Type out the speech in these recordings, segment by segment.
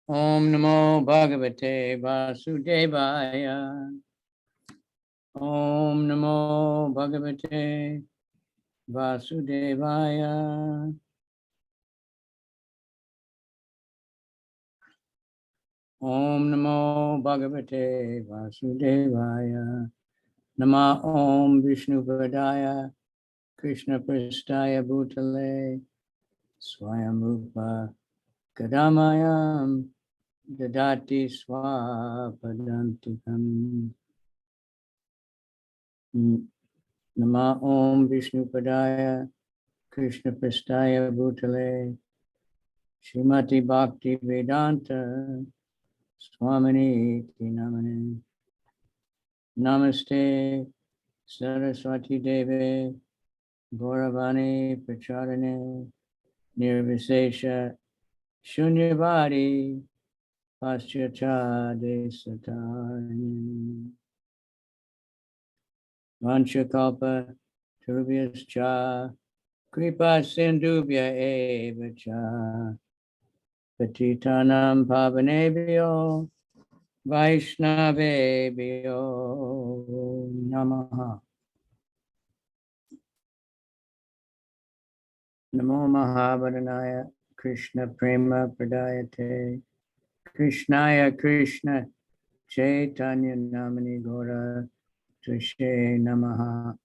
Om Namo Bhagavate Vasudevaya. Om Namo Bhagavate Vasudevaya. Om Namo Bhagavate Vasudevaya. Nama Om Vishnu Padaya Krishna Prastaya Bhutale Swayam Rupa Kadamayam Dadati Swapadantikam. Nama Om Vishnu Padaya Krishna Prastaya Bhutale Srimati Bhakti Vedanta Swamini Namane. Namaste Saraswati Deve Gauravani Pracharane Nirvisesha Shunyavadi Paschyacha Desatarani Vanchakalpa Turubhyascha Kripa Sindhubhya Evacha Patitanam Pavanebhyo Vaishnavebhyo Namaha. Namo Mahabharanaya Krishna Prema Pradayate Krishnaya Krishna Chaitanya Namani Gora Tushe Namaha.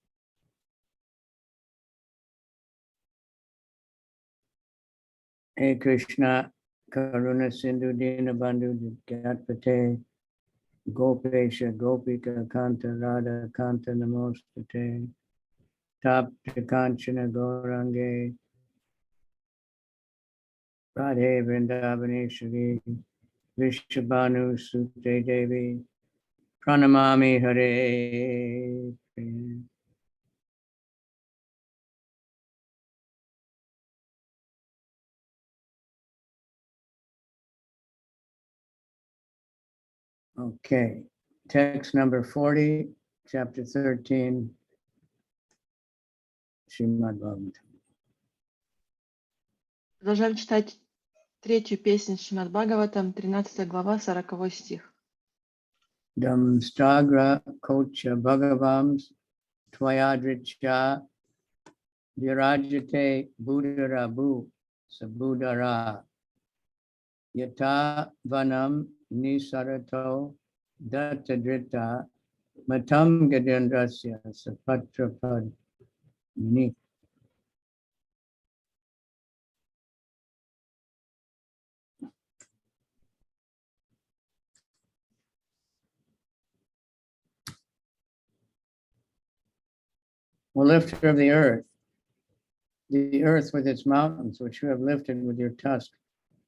Hey Krishna Karuna Sindhu Dinabandhu Gatpate Gopesha Gopika Kanta Radha Kanta Namostate Tapta Kanchana Gaurange Radhe Vrindavaneshwari Vishabhanu Sute Devi Pranamami Hare. Okay, text number 40, chapter 13, Srimad Bhagavatam. Продолжаем читать третью песню Шримад Бхагаватам, 13 глава, 40 стих. Damstagra kocha bhagavams tvayadricha virajate buddharabu sabudara yata vanam nisarato dattadrita matam gajendrasya sapatrapad ni. O lifter of the earth with its mountains, which you have lifted with your tusk,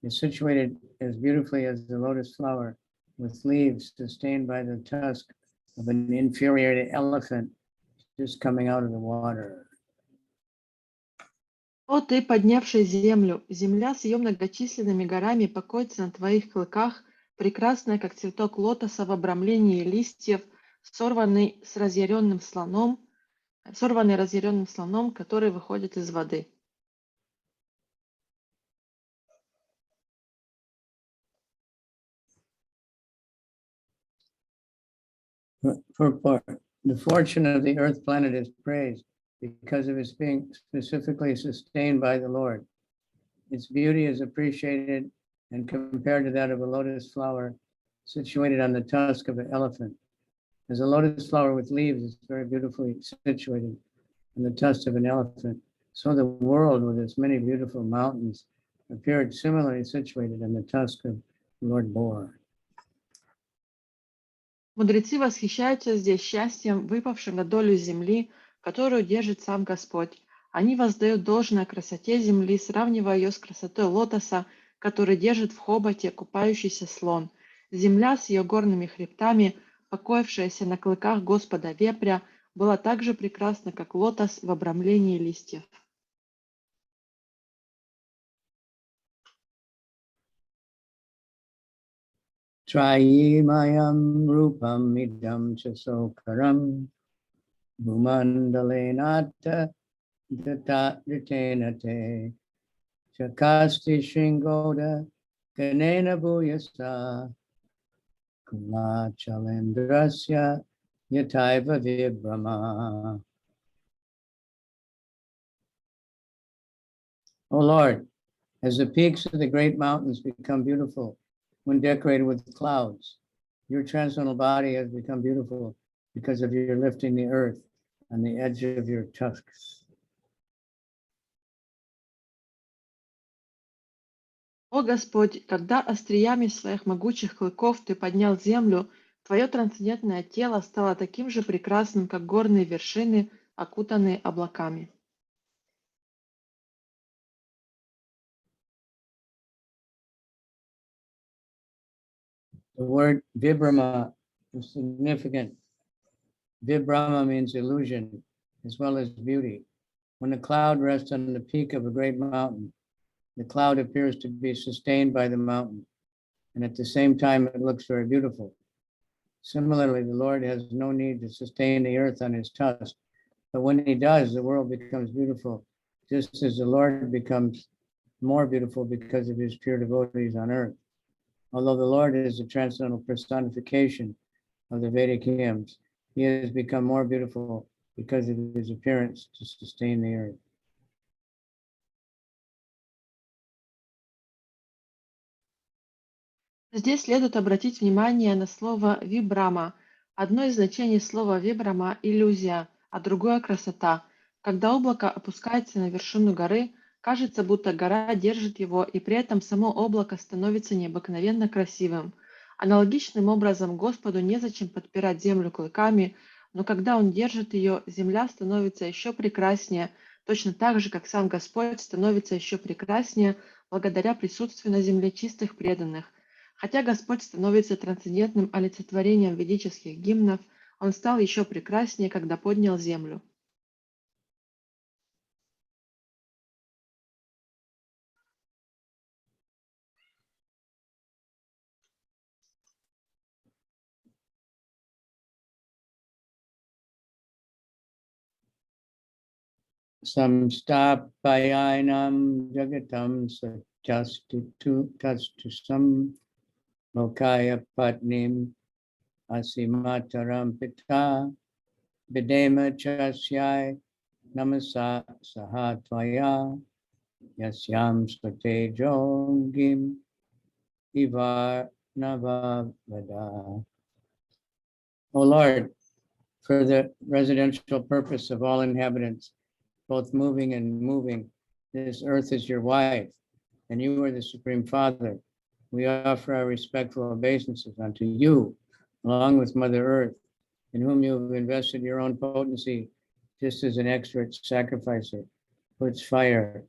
is situated as beautifully as the lotus flower, with leaves sustained by the tusk of an infuriated elephant just coming out of the water. О ты, поднявший землю, земля с ее многочисленными горами покоится на твоих клыках, прекрасная, как цветок лотоса в обрамлении листьев, сорванный разъяренным слоном, который выходит из воды. The fortune of the earth planet is praised because of its being specifically sustained by the Lord. Its beauty is appreciated and compared to that of a lotus flower situated on the tusk of an elephant. As a lotus flower with leaves is very beautifully situated on the tusk of an elephant, so the world with its many beautiful mountains appeared similarly situated on the tusk of Lord Boar. Мудрецы восхищаются здесь счастьем, выпавшим на долю земли, которую держит сам Господь. Они воздают должное красоте земли, сравнивая ее с красотой лотоса, который держит в хоботе купающийся слон. Земля с ее горными хребтами, покоившаяся на клыках Господа вепря, была так же прекрасна, как лотос в обрамлении листьев. Trayimayam rupam idam chasokaram bhumandalenata datatenate chakasti shringoda Ganena Bhuyasa Kuma Chalendrasya Yataiva Vibrama. O Lord, as the peaks of the great mountains become beautiful when decorated with clouds, your transcendental body has become beautiful because of your lifting the earth on the edge of your tusks. О Господь, когда остриями своих могучих клыков Ты поднял землю, Твое трансцендентное тело стало таким же прекрасным, как горные вершины, окутанные облаками. The word Vibrama is significant. Vibrama means illusion as well as beauty. When a cloud rests on the peak of a great mountain, the cloud appears to be sustained by the mountain, and at the same time it looks very beautiful. Similarly, the Lord has no need to sustain the earth on his tusk, but when he does, the world becomes beautiful, just as the Lord becomes more beautiful because of his pure devotees on earth. Although the Lord is the transcendental personification of the Vedic hymns, he has become more beautiful because of his appearance to sustain the earth. Здесь следует обратить внимание на слово «вибрама». Одно из значений слова «вибрама» — иллюзия, а другое — красота. Когда облако опускается на вершину горы, кажется, будто гора держит его, и при этом само облако становится необыкновенно красивым. Аналогичным образом Господу незачем подпирать землю клыками, но когда Он держит ее, земля становится еще прекраснее, точно так же, как сам Господь становится еще прекраснее благодаря присутствию на земле чистых преданных. Хотя Господь становится трансцендентным олицетворением ведических гимнов, Он стал еще прекраснее, когда поднял землю. Samstapayanam jagatam satyastusam lokaya patnim asimataram pita videma chasyai namasa sahatvaya yasyam satejongim ivar navavada. O Lord, for the residential purpose of all inhabitants, both moving and moving, this earth is your wife, and you are the Supreme Father. We offer our respectful obeisances unto you, along with Mother Earth, in whom you have invested your own potency, just as an expert sacrificer puts fire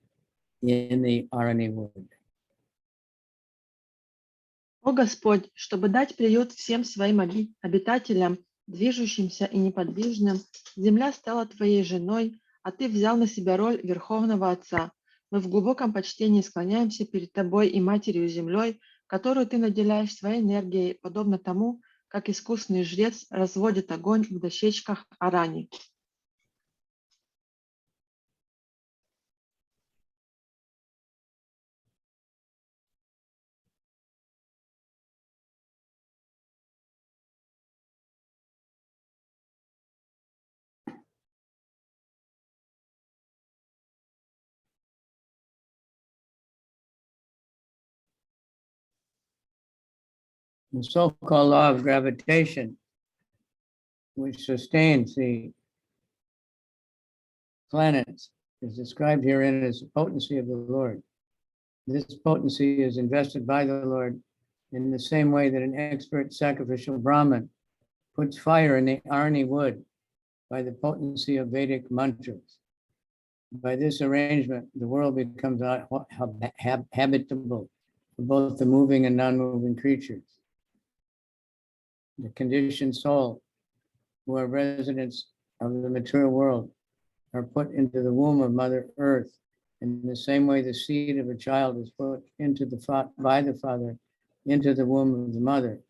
in the Arani wood. О Господь, чтобы дать приют всем своим обитателям, движущимся и неподвижным, земля стала Твоей женой, а Ты взял на себя роль Верховного Отца. Мы в глубоком почтении склоняемся перед Тобой и Матерью Землей, которую Ты наделяешь своей энергией, подобно тому, как искусный жрец разводит огонь в дощечках арани. The so-called law of gravitation, which sustains the planets, is described herein as the potency of the Lord. This potency is invested by the Lord in the same way that an expert sacrificial Brahmin puts fire in the Arni wood by the potency of Vedic mantras. By this arrangement, the world becomes habitable for both the moving and non-moving creatures. The conditioned soul, who are residents of the material world, are put into the womb of Mother Earth in the same way the seed of a child is put into by the father into the womb of the mother.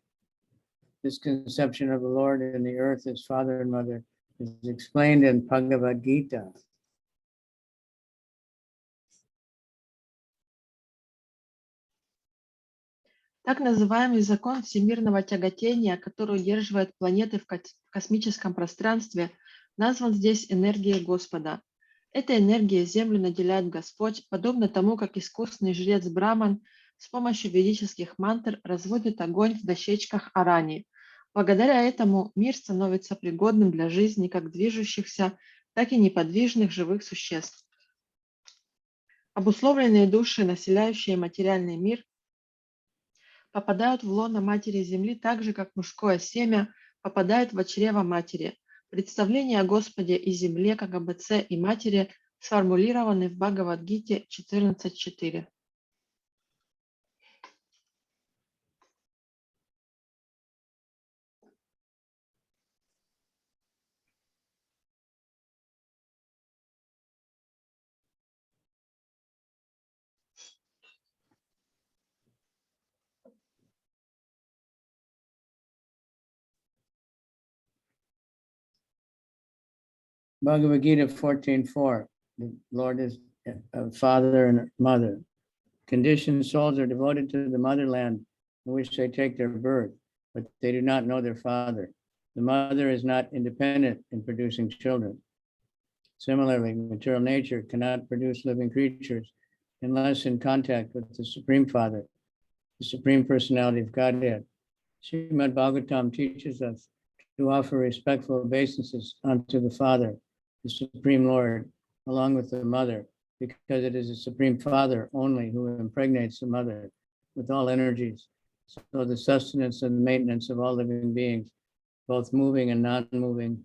This conception of the Lord and the earth as father and mother is explained in Bhagavad Gita. Так называемый закон всемирного тяготения, который удерживает планеты в космическом пространстве, назван здесь энергией Господа. Этой энергией Землю наделяет Господь, подобно тому, как искусный жрец Браман с помощью ведических мантр разводит огонь в дощечках арани. Благодаря этому мир становится пригодным для жизни как движущихся, так и неподвижных живых существ. Обусловленные души, населяющие материальный мир, попадают в лоно матери Земли так же, как мужское семя попадает в чрево матери. Представления о Господе и Земле как об Отце и Матери сформулированы в Бхагавад-гите 14.4. Bhagavad Gita 14.4. The Lord is a father and a mother. Conditioned souls are devoted to the motherland in which they take their birth, but they do not know their father. The mother is not independent in producing children. Similarly, material nature cannot produce living creatures unless in contact with the Supreme Father, the Supreme Personality of Godhead. Srimad Bhagavatam teaches us to offer respectful obeisances unto the Father, the Supreme Lord, along with the Mother, because it is the Supreme Father only who impregnates the Mother with all energies, so the sustenance and maintenance of all living beings, both moving and non-moving,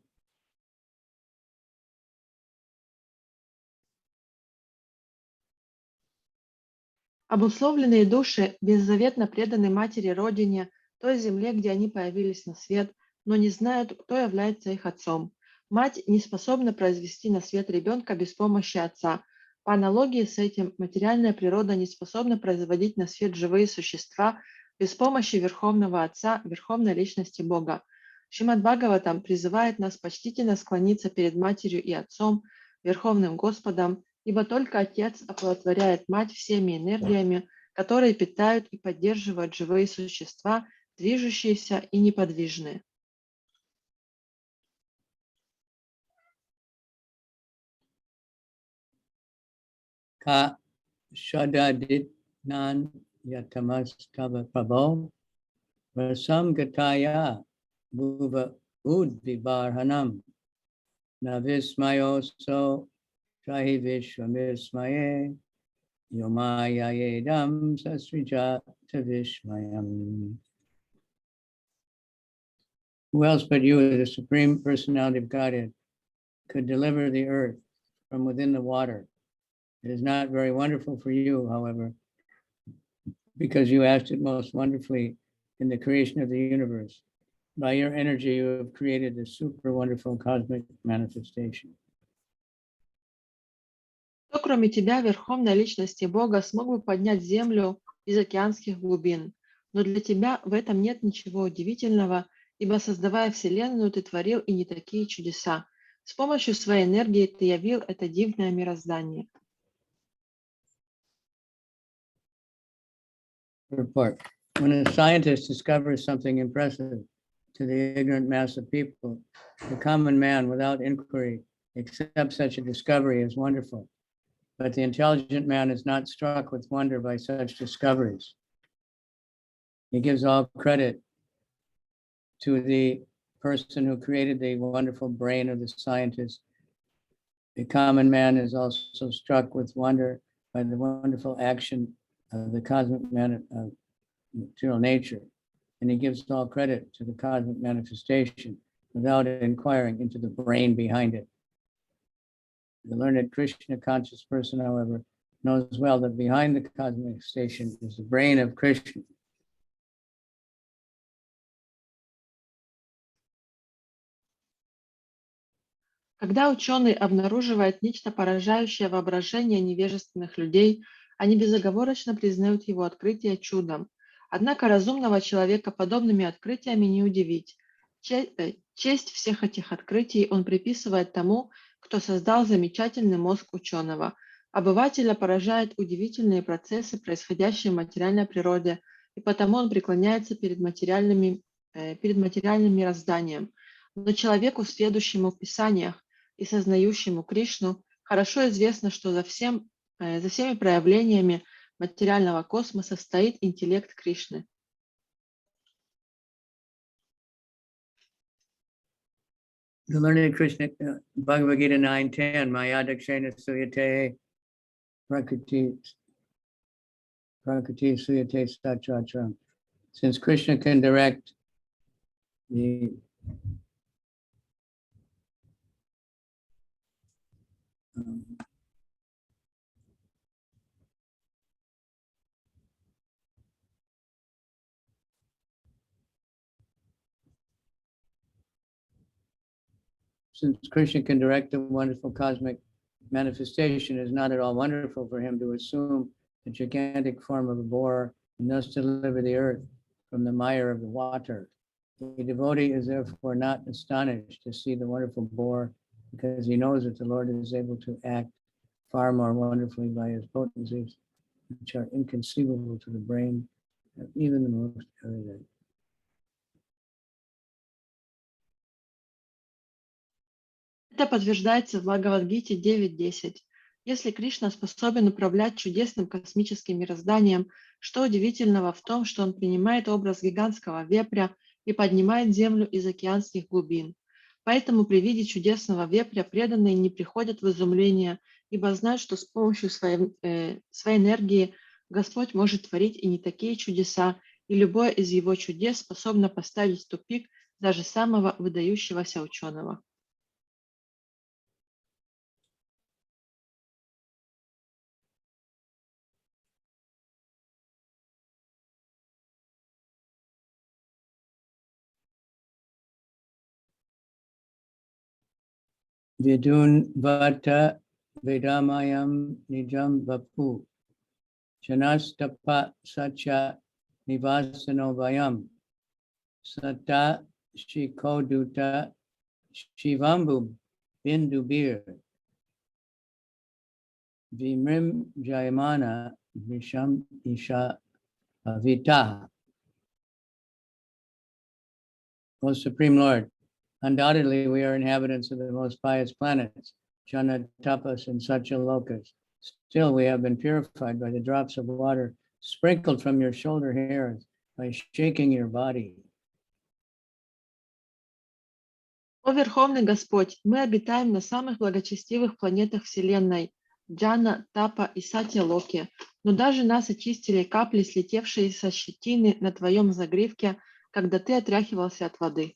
Обусловленные души беззаветно преданы матери Родине, той земле, где они появились на свет, но не знают, кто является их отцом. Мать не способна произвести на свет ребенка без помощи отца. По аналогии с этим, материальная природа не способна производить на свет живые существа без помощи Верховного Отца, Верховной Личности Бога. Шримад Бхагаватам призывает нас почтительно склониться перед Матерью и Отцом, Верховным Господом, ибо только Отец оплодотворяет Мать всеми энергиями, которые питают и поддерживают живые существа, движущиеся и неподвижные. Ka Shadadit Nan Yatamastava Prabho Rasam Gataya Bhuva Udvibarhanam Navismayo So Trahi Vishwamismaye Yomaya Yedam Sasrija Tavishmayam. Who else but you, the Supreme Personality of Godhead, could deliver the earth from within the water? It is not very wonderful for you, however, because you acted most wonderfully in the creation of the universe. By your energy, you have created a super wonderful cosmic manifestation. Кто, кроме тебя, Верховной Личности Бога, смог бы поднять землю из океанских глубин? Но для тебя в этом нет ничего удивительного, ибо, создавая Вселенную, ты творил и не такие чудеса. С помощью своей энергии ты явил это дивное мироздание. Report. When a scientist discovers something impressive to the ignorant mass of people, the common man, without inquiry, accepts such a discovery as wonderful. But the intelligent man is not struck with wonder by such discoveries. He gives all credit to the person who created the wonderful brain of the scientist. The common man is also struck with wonder by the wonderful action of the cosmic material nature, and he gives all credit to the cosmic manifestation without inquiring into the brain behind it. The learned Krishna conscious person, however, knows well that behind the cosmic manifestation is the brain of Krishna. Когда ученый обнаруживает нечто, поражающее воображение невежественных людей, они безоговорочно признают его открытие чудом. Однако разумного человека подобными открытиями не удивить. Честь всех этих открытий он приписывает тому, кто создал замечательный мозг ученого. Обывателя поражают удивительные процессы, происходящие в материальной природе, и потому он преклоняется перед материальным мирозданием. Но человеку, следующему в Писаниях и сознающему Кришну, хорошо известно, что за всеми проявлениями материального космоса стоит интеллект Кришны. The learned Krishna, Bhagavad Gita 9:10, Maya Dakshena Suyate Prakriti Suyate Satchatra. Since Krishna can direct the since Krishna can direct the wonderful cosmic manifestation, it is not at all wonderful for him to assume the gigantic form of a boar and thus deliver the earth from the mire of the water. The devotee is therefore not astonished to see the wonderful boar, because he knows that the Lord is able to act far more wonderfully by his potencies, which are inconceivable to the brain of even the most erudite. Это подтверждается в Бхагавад-гите 9.10. Если Кришна способен управлять чудесным космическим мирозданием, что удивительного в том, что он принимает образ гигантского вепря и поднимает землю из океанских глубин. Поэтому при виде чудесного вепря преданные не приходят в изумление, ибо знают, что с помощью своей энергии Господь может творить и не такие чудеса, и любое из его чудес способно поставить в тупик даже самого выдающегося ученого. Vidun Vata Vedamayam Nijam Vapu Chanastapa Sacha Nivasano Vayam Sata Shikoduta Shivambu Bindubir Vimrim Jayamana Visham Isha Vita. O Supreme Lord, undoubtedly, we are inhabitants of the most pious planets, Jana, Tapas, and Satyalokas. Still, we have been purified by the drops of water sprinkled from your shoulder hairs by shaking your body. О Верховный Господь, мы обитаем на самых благочестивых планетах Вселенной, Джана, Тапа и Сатья-Локи, но даже нас очистили капли, слетевшие со щетины на твоем загривке, когда ты отряхивался от воды.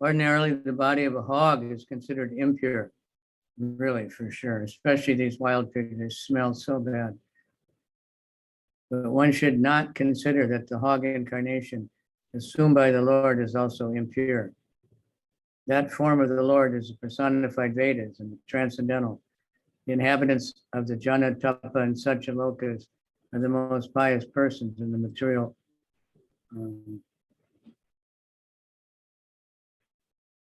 Ordinarily, the body of a hog is considered impure, really, for sure, especially these wild pigs. They smell so bad. But one should not consider that the hog incarnation assumed by the Lord is also impure. That form of the Lord is the personified Vedas and the transcendental. The inhabitants of the Jana, Tapa, and Satyalokas are the most pious persons in the material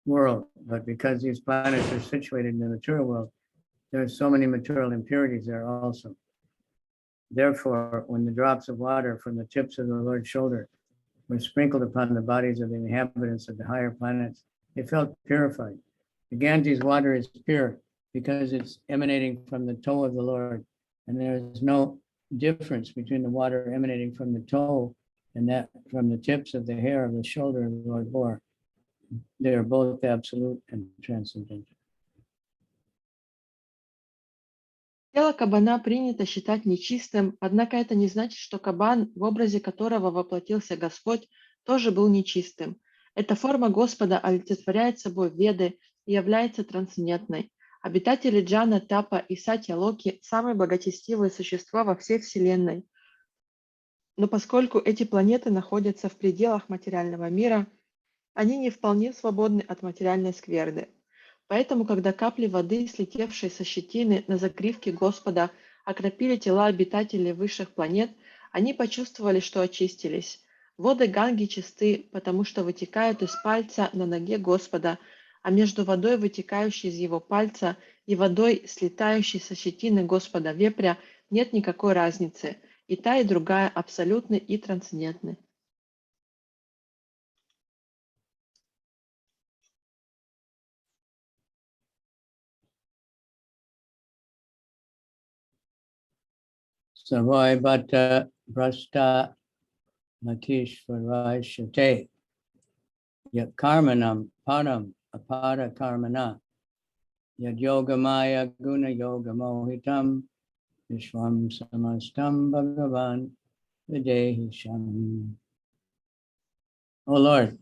world, but because these planets are situated in the material world, there are so many material impurities there also. Therefore, when the drops of water from the tips of the Lord's shoulder were sprinkled upon the bodies of the inhabitants of the higher planets, they felt purified. The Ganges water is pure because it's emanating from the toe of the Lord, and there is no difference between the water emanating from the toe and that from the tips of the hair of the shoulder of the Lord bore. They are both absolute and transcendental. Тело кабана принято считать нечистым, однако это не значит, что кабан, в образе которого воплотился Господь, тоже был нечистым. Эта форма Господа олицетворяет собой Веды и является трансцендентной. Обитатели Джана, Тапа и Сатья-Локи – самые благочестивые существа во всей Вселенной. Но поскольку эти планеты находятся в пределах материального мира, они не вполне свободны от материальной скверны. Поэтому, когда капли воды, слетевшие со щетины на загривке Господа, окропили тела обитателей высших планет, они почувствовали, что очистились. Воды Ганги чисты, потому что вытекают из пальца на ноге Господа, а между водой, вытекающей из его пальца, и водой, слетающей со щетины Господа вепря, нет никакой разницы. И та, и другая абсолютны и трансцендентны. Savai Bhatta Brasta Matishvarai Shate Yat Karmanam Padam Apada Karmana Yad Yogamaya Guna Yoga Mohitam Vishwam Samastam Bhagavan Videhi Sham. O Lord,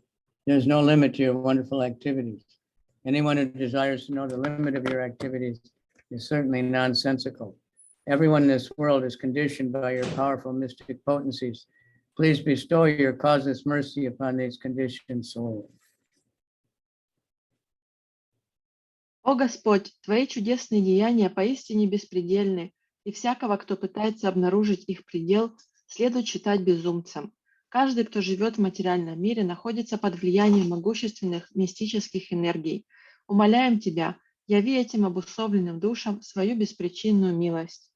there's no limit to your wonderful activities. Anyone who desires to know the limit of your activities is certainly nonsensical. Everyone in this world is conditioned by your powerful mystic potencies. Please bestow your causeless mercy upon these conditioned souls. О Господь, Твои чудесные деяния поистине беспредельны, и всякого, кто пытается обнаружить их предел, следует считать безумцем. Каждый, кто живет в материальном мире, находится под влиянием могущественных мистических энергий. Умоляем Тебя, яви этим обусловленным душам свою беспричинную милость.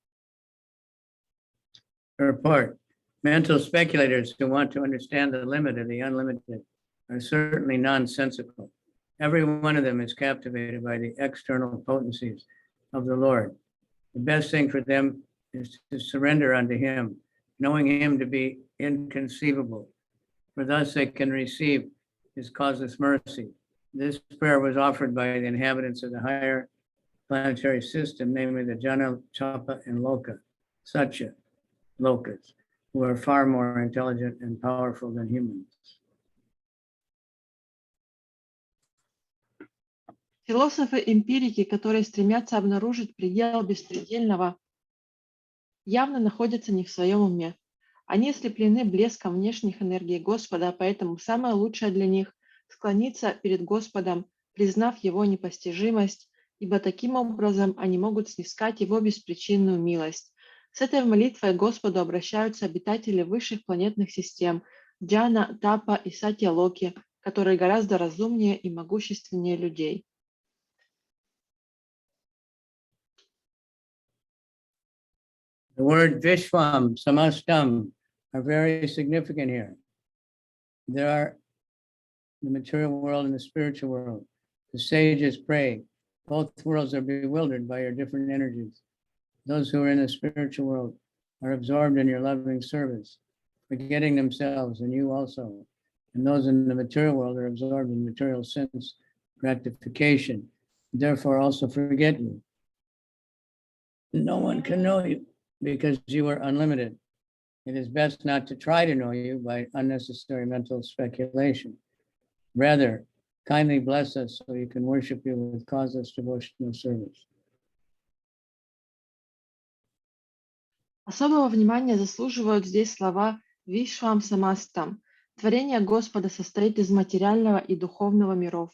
Report. Mental speculators who want to understand the limit of the unlimited are certainly nonsensical. Every one of them is captivated by the external potencies of the Lord. The best thing for them is to surrender unto Him, knowing Him to be inconceivable, for thus they can receive His causeless mercy. This prayer was offered by the inhabitants of the higher planetary system, namely the Jana, Chapa, and Loka, Satya Lokas, who are far more intelligent and powerful than humans. Философы-эмпирики, которые стремятся обнаружить предел беспредельного, явно находятся не в своем уме. Они ослеплены блеском внешних энергий Господа, поэтому самое лучшее для них – склониться перед Господом, признав Его непостижимость, ибо таким образом они могут снискать Его беспричинную милость. С этой молитвой к Господу обращаются обитатели высших планетных систем – Джана, Тапа и Сатья Локи, которые гораздо разумнее и могущественнее людей. The word Vishwam, Samastam are very significant here. There are the material world and the spiritual world. The sages pray. Both worlds are bewildered by your different energies. Those who are in the spiritual world are absorbed in your loving service, forgetting themselves and you also. And those in the material world are absorbed in material sense gratification, therefore also forget you. No one can know you because you are unlimited. It is best not to try to know you by unnecessary mental speculation. Rather, kindly bless us so you can worship you with causeless devotional service. Особого внимания заслуживают здесь слова «Вишвам Самастам». Творение Господа состоит из материального и духовного миров.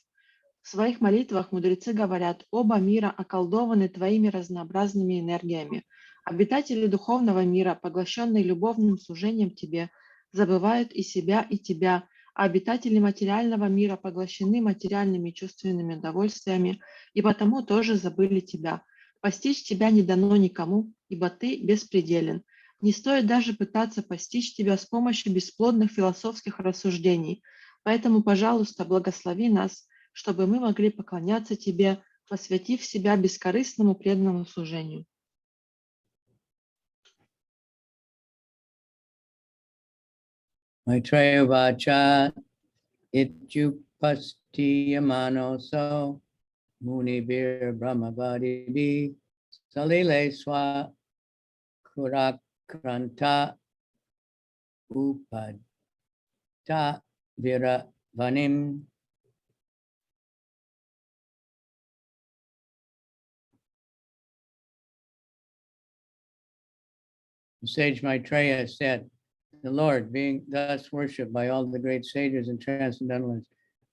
В своих молитвах мудрецы говорят: «Оба мира околдованы Твоими разнообразными энергиями». Обитатели духовного мира, поглощенные любовным служением Тебе, забывают и себя, и Тебя, а обитатели материального мира поглощены материальными чувственными удовольствиями и потому тоже забыли Тебя. Постичь Тебя не дано никому, ибо Ты беспределен. Не стоит даже пытаться постичь Тебя с помощью бесплодных философских рассуждений. Поэтому, пожалуйста, благослови нас, чтобы мы могли поклоняться Тебе, посвятив себя бескорыстному преданному служению. Maitreya vacha ityupastiyamanoso munibir brahmavadibi salile swa kurakranta upadta viravanim. The sage Maitreya said, the Lord, being thus worshipped by all the great sages and transcendentalists,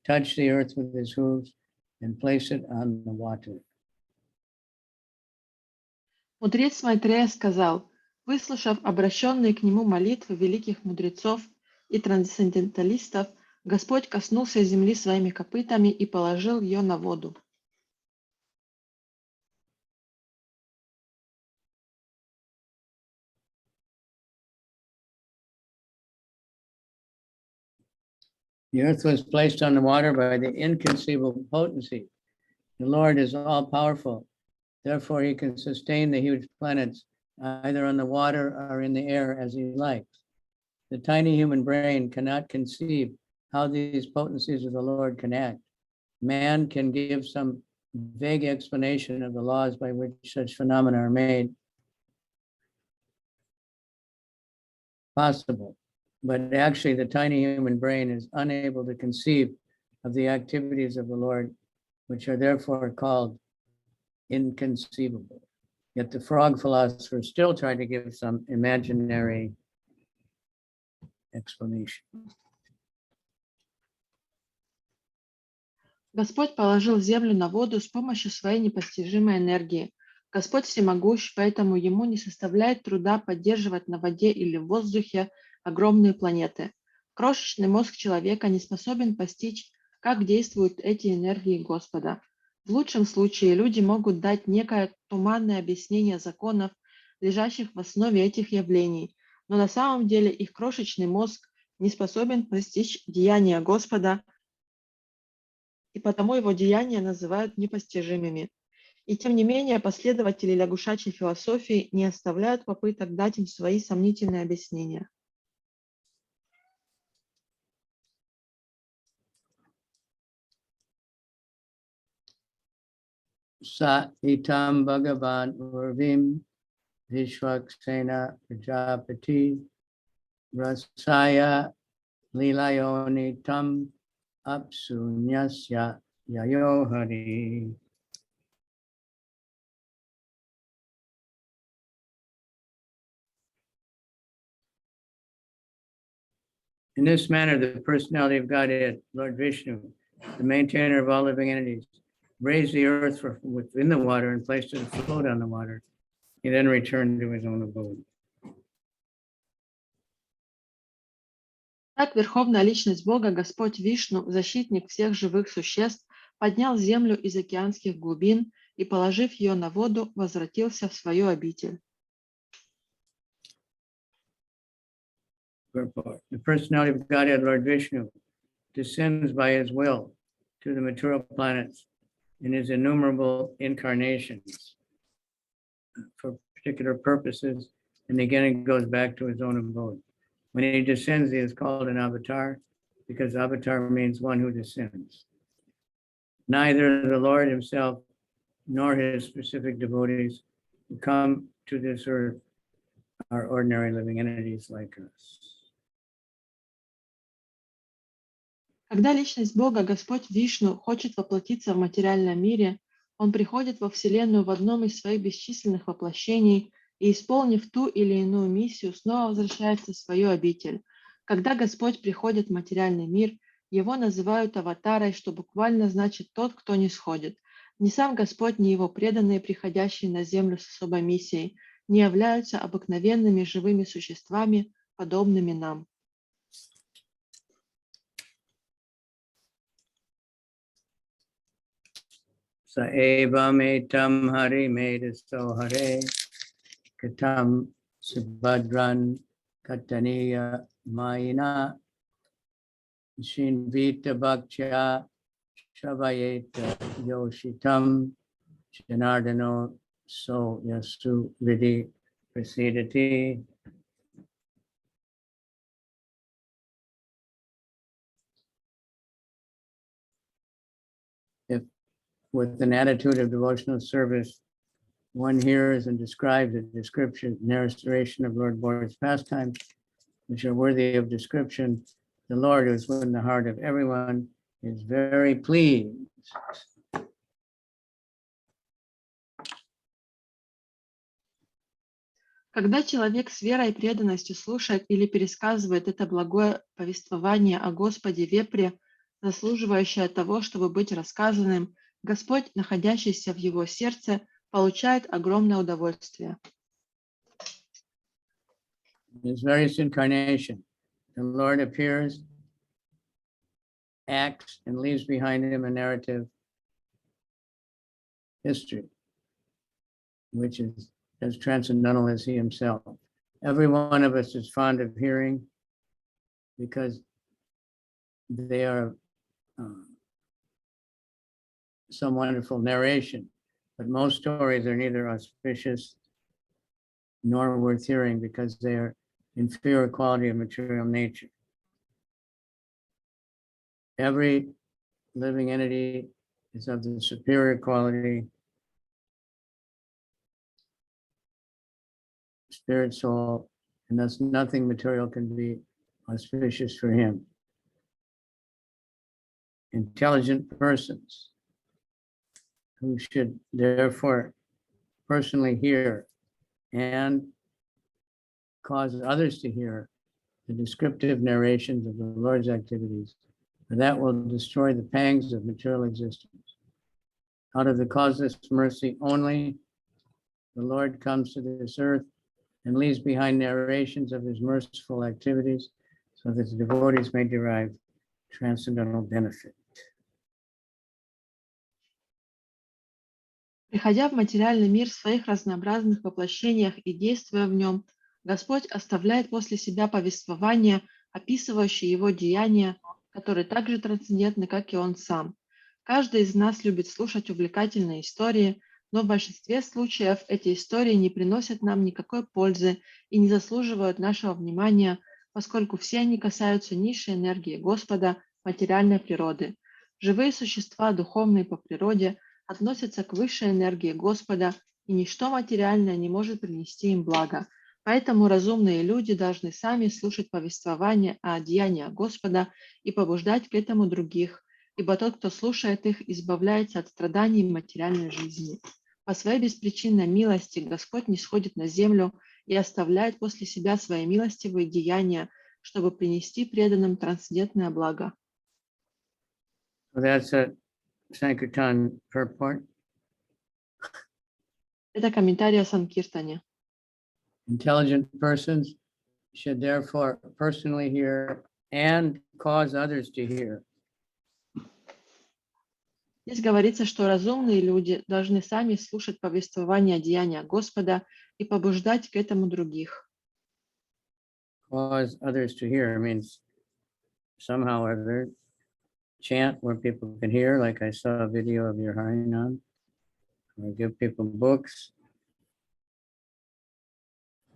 touched the earth with his hooves and placed it on the water. Мудрец Майтрея сказал: выслушав обращенные к нему молитвы великих мудрецов и трансценденталистов, Господь коснулся земли своими копытами и положил ее на воду. The earth was placed on the water by the inconceivable potency. The Lord is all-powerful. Therefore, he can sustain the huge planets either on the water or in the air as he likes. The tiny human brain cannot conceive how these potencies of the Lord can act. Man can give some vague explanation of the laws by which such phenomena are made possible. But actually, the tiny human brain is unable to conceive of the activities of the Lord, which are therefore called inconceivable. Yet the frog philosophers still try to give some imaginary explanation. Господь положил землю на воду с помощью своей непостижимой энергии. Господь всемогущ, поэтому ему не составляет труда поддерживать на воде или в воздухе огромные планеты. Крошечный мозг человека не способен постичь, как действуют эти энергии Господа. В лучшем случае люди могут дать некое туманное объяснение законов, лежащих в основе этих явлений, но на самом деле их крошечный мозг не способен постичь деяния Господа, и потому его деяния называют непостижимыми. И тем не менее последователи лягушачьей философии не оставляют попыток дать им свои сомнительные объяснения. Sa itam Bhagavan Urvim Vishwaksena Prajapati Rasaya Lilayoni Tam Apsunyasya Yayohari. In this manner, the personality of Godhead, Lord Vishnu, the maintainer of all living entities, raised the earth from within the water and placed it afloat on the water. He then returned to his own abode. Так Верховная Личность Бога, Господь Вишну, защитник всех живых существ, поднял землю из океанских глубин и, положив ее на воду, возвратился в свою обитель. The personality of Godhead, Lord Vishnu, descends by his will to the material planets in his innumerable incarnations for particular purposes, and again it goes back to his own abode. When he descends, he is called an avatar, because avatar means one who descends. Neither the Lord himself nor his specific devotees who come to this earth are ordinary living entities like us. Когда Личность Бога, Господь Вишну, хочет воплотиться в материальном мире, Он приходит во Вселенную в одном из своих бесчисленных воплощений и, исполнив ту или иную миссию, снова возвращается в свою обитель. Когда Господь приходит в материальный мир, Его называют аватарой, что буквально значит «тот, кто не сходит». Ни сам Господь, ни Его преданные, приходящие на землю с особой миссией, не являются обыкновенными живыми существами, подобными нам. Sa evam etam hari medaso hare katam subhadran kataniya mayina shinvita bhakcha shavayeta yoshitam janardano so yasu vidi prasidati. If with an attitude of devotional service, one hears and describes a description, narration of Lord Buddha's pastimes, which are worthy of description. The Lord, who is within the heart of everyone, is very pleased. Когда человек с верой и преданностью слушает или пересказывает это благое повествование о Господе Вепре, заслуживающее того, чтобы быть рассказанным, Господь, находящийся в его сердце, получает огромное удовольствие. In his various incarnation, the Lord appears acts and leaves behind him a narrative history, which is as transcendental as he himself. Every one of us is fond of hearing because they are some wonderful narration, but most stories are neither auspicious nor worth hearing because they are inferior quality of material nature. Every living entity is of the superior quality, spirit, soul, and thus nothing material can be auspicious for him. Intelligent persons who should therefore personally hear and cause others to hear the descriptive narrations of the Lord's activities, for that will destroy the pangs of material existence. Out of the causeless mercy only, the Lord comes to this earth and leaves behind narrations of his merciful activities so that the devotees may derive transcendental benefit. Приходя в материальный мир в своих разнообразных воплощениях и действуя в нем, Господь оставляет после себя повествования, описывающие его деяния, которые так же трансцендентны, как и он сам. Каждый из нас любит слушать увлекательные истории, но в большинстве случаев эти истории не приносят нам никакой пользы и не заслуживают нашего внимания, поскольку все они касаются низшей энергии Господа, материальной природы. Живые существа, духовные по природе, относятся к высшей энергии Господа, и ничто материальное не может принести им блага. Поэтому разумные люди должны сами слушать повествования о деяниях Господа и побуждать к этому других, ибо тот, кто слушает их, избавляется от страданий материальной жизни. По своей беспричинной милости Господь нисходит на землю и оставляет после себя свои милостивые деяния, чтобы принести преданным трансцендентное благо. That's a Sankirtan purport. Это комментарий о Санкиртане. Intelligent persons should therefore personally hear and cause others to hear. Здесь говорится, что разумные люди должны сами слушать повествование о деяниях Господа и побуждать к этому других. Cause others to hear means somehow or other chant where people can hear, like I saw a video of your Harinam, or give people books.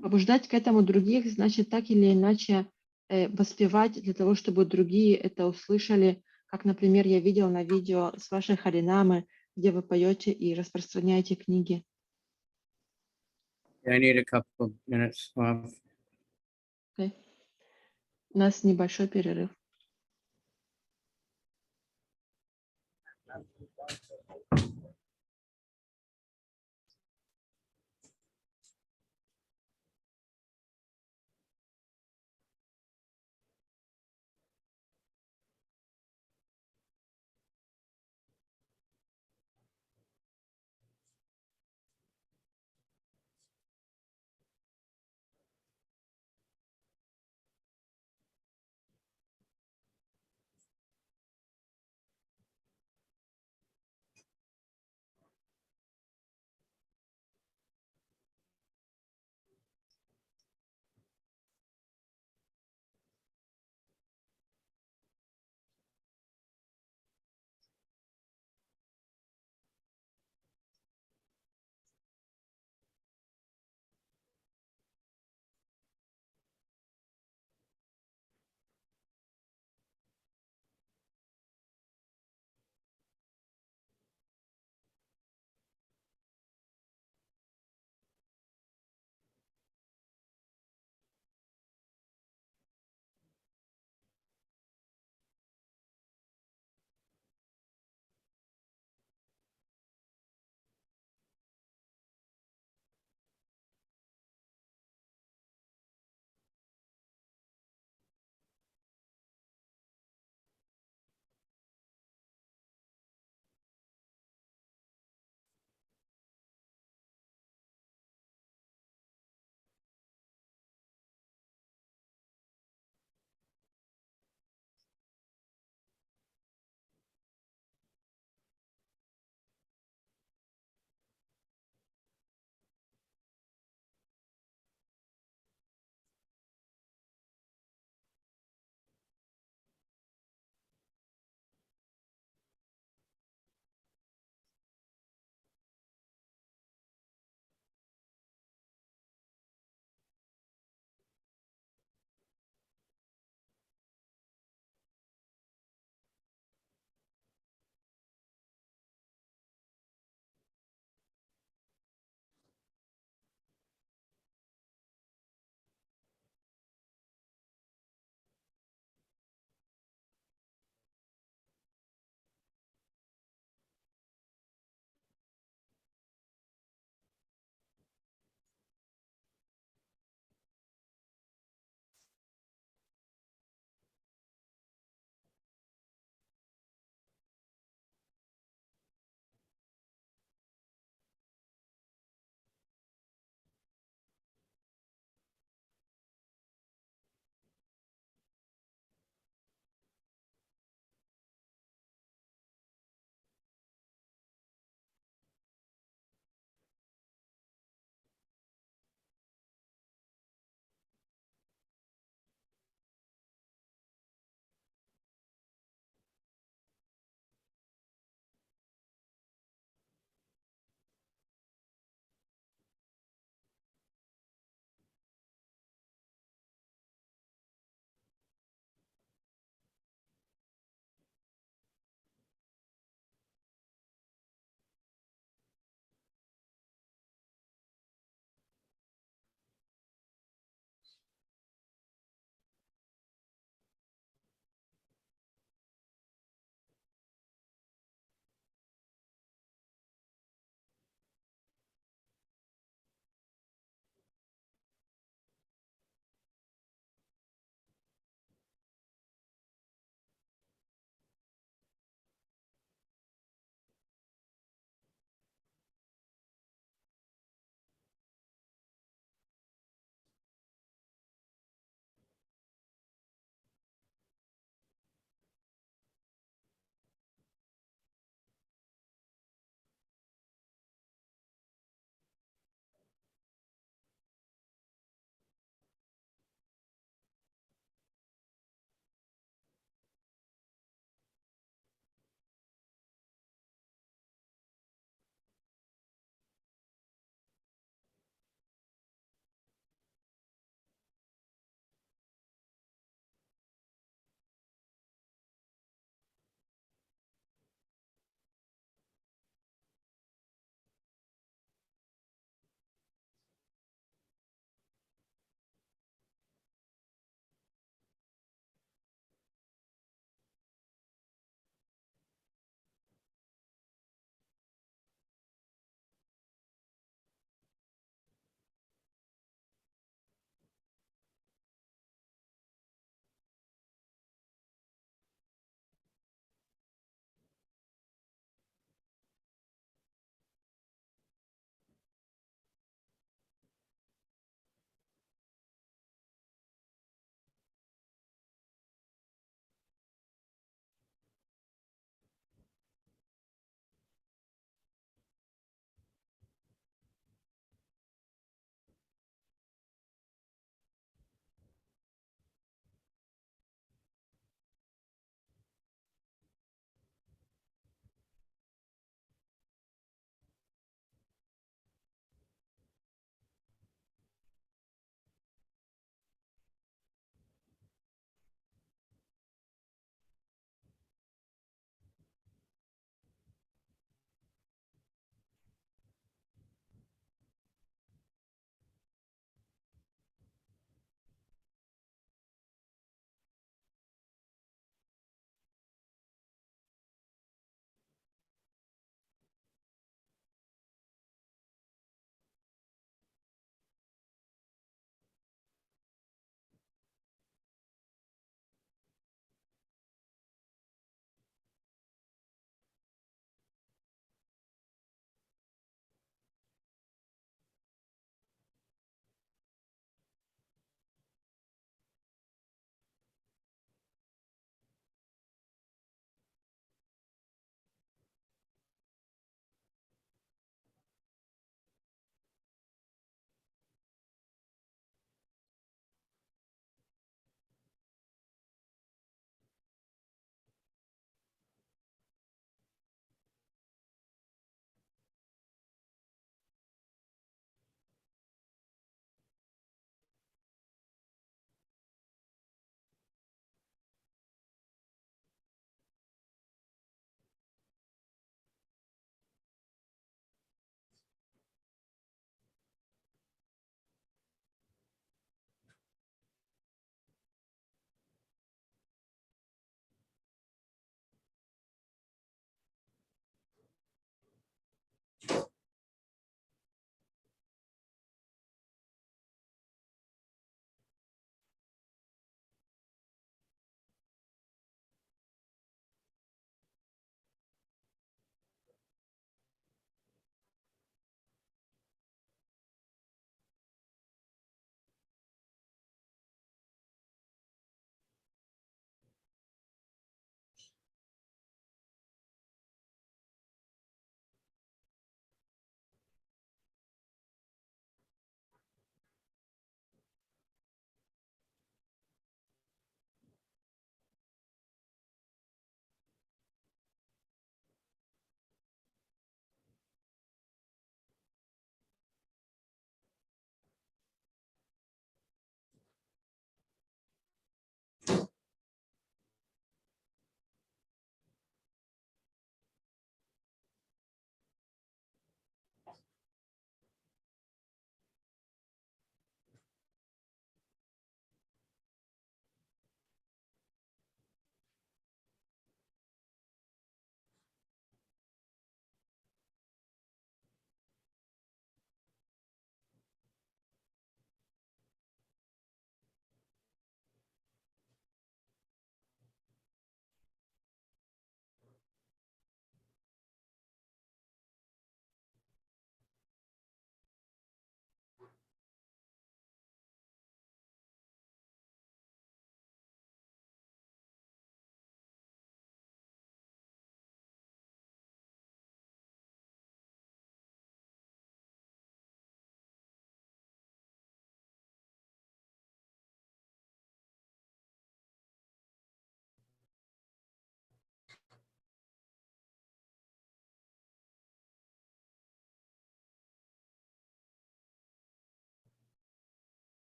Побуждать к этому других значит так или иначе воспевать для того, чтобы другие это услышали, как, например, я видел на видео с вашей Харинамы, где вы поете и распространяете книги. I need a couple of minutes off. Okay. У нас небольшой перерыв.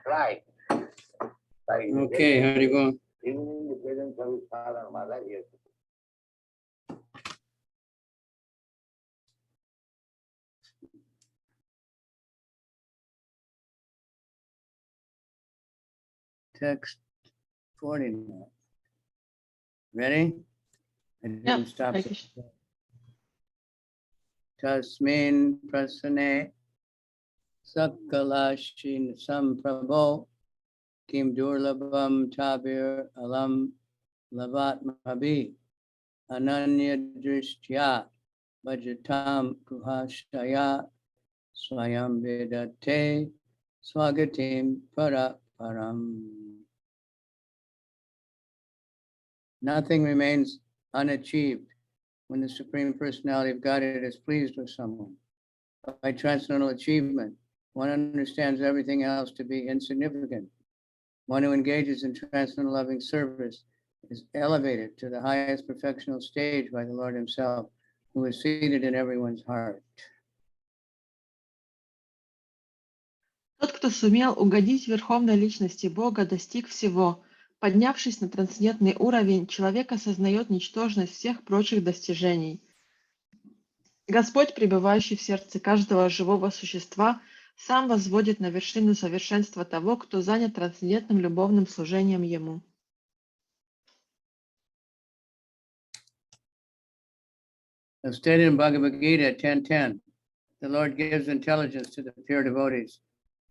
Right. Okay, how do you go? Even in the presence of his father and mother, yes. Text 49. Ready? I didn't stop. Hare Krishna. Tasmin prasane sakalashin samprabho kim durlabam tabir alam lavat mabi ananya drishtya bhajatam kuhashaya swayam vedate swagatim paraparam. Nothing remains unachieved when the Supreme Personality of Godhead is pleased with someone. By transcendental achievement, one understands everything else to be insignificant. One who engages in transcendental loving service is elevated to the highest perfectional stage by the Lord Himself, who is seated in everyone's heart. Тот, кто сумел угодить Верховной Личности Бога, достиг всего. Поднявшись на трансцендентный уровень, человек осознает ничтожность всех прочих достижений. Господь, пребывающий в сердце каждого живого существа, сам возводит на вершину совершенства того, кто занят трансцендентным любовным служением Ему. As stated in Bhagavad Gita 10:10, the Lord gives intelligence to the pure devotees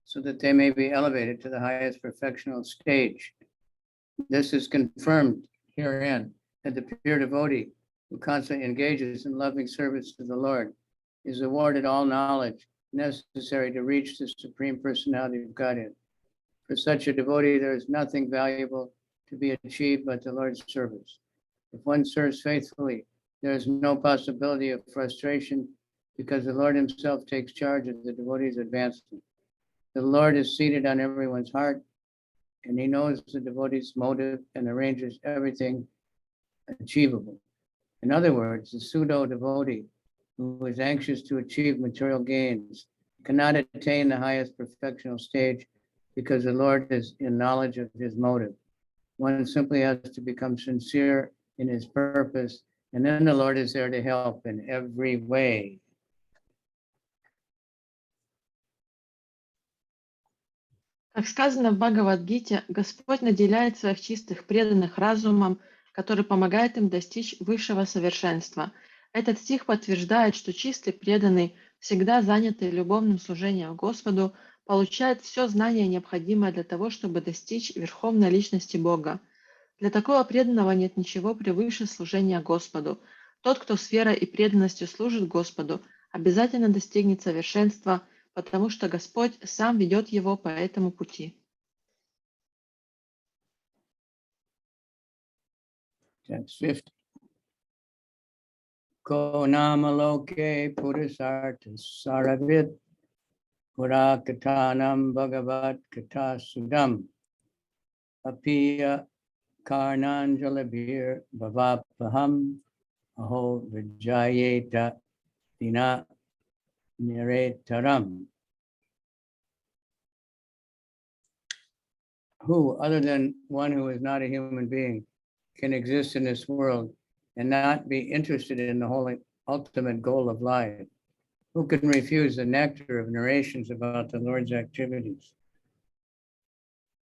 so that they may be elevated to the highest perfectional stage. This is confirmed herein that the pure devotee who constantly engages in loving service to the Lord is awarded all knowledge necessary to reach the Supreme Personality of Godhead. For such a devotee, there is nothing valuable to be achieved but the Lord's service. If one serves faithfully, there is no possibility of frustration because the Lord Himself takes charge of the devotee's advancement. The Lord is seated on everyone's heart, and He knows the devotee's motive and arranges everything achievable. In other words, the pseudo-devotee who is anxious to achieve material gains cannot attain the highest perfectional stage because the Lord is in knowledge of his motive. One simply has to become sincere in his purpose, and then the Lord is there to help in every way. Как сказано в Бхагавад-гите, Господь наделяет своих чистых преданных разумом, который помогает им достичь высшего совершенства. Этот стих подтверждает, что чистый преданный, всегда занятый любовным служением Господу, получает все знание, необходимое для того, чтобы достичь верховной личности Бога. Для такого преданного нет ничего превыше служения Господу. Тот, кто с верой и преданностью служит Господу, обязательно достигнет совершенства, потому что Господь сам ведет его по этому пути. Text 50. Ko nama loke purisartas saravit purakatanam bhagavat kata sudam apiya karnanjalabhir bhavapaham aho vijayeta dina niretaram. Who, other than one who is not a human being, can exist in this world and not be interested in the whole ultimate goal of life? Who can refuse the nectar of narrations about the Lord's activities,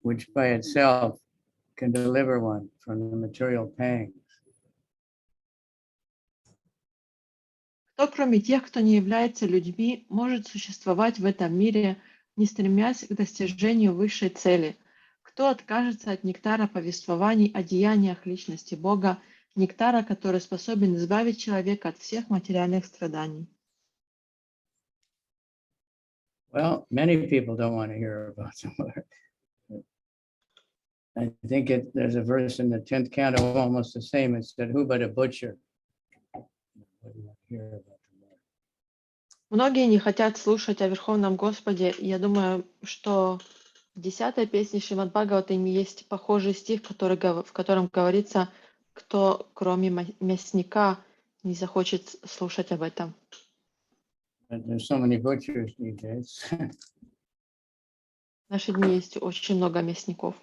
which by itself can deliver one from the material pangs? Кто, кроме тех, кто не является людьми, может существовать в этом мире, не стремясь к достижению высшей цели? Кто Кто откажется от нектара повествований о деяниях личности Бога, нектара, который способен избавить человека от всех материальных страданий? Well, many people don't want to hear about the Lord. I think there's a verse in the 10th Canto almost the same. It said, "Who but a butcher would want to hear about the Lord?" Многие не хотят слушать о Верховном Господе. И я думаю, что в 10-й песне Шримад Бхагаватам есть похожий стих, в котором говорится, кто кроме мясника не захочет слушать об этом. But there's so many butchers these days. В наши дни есть очень много мясников.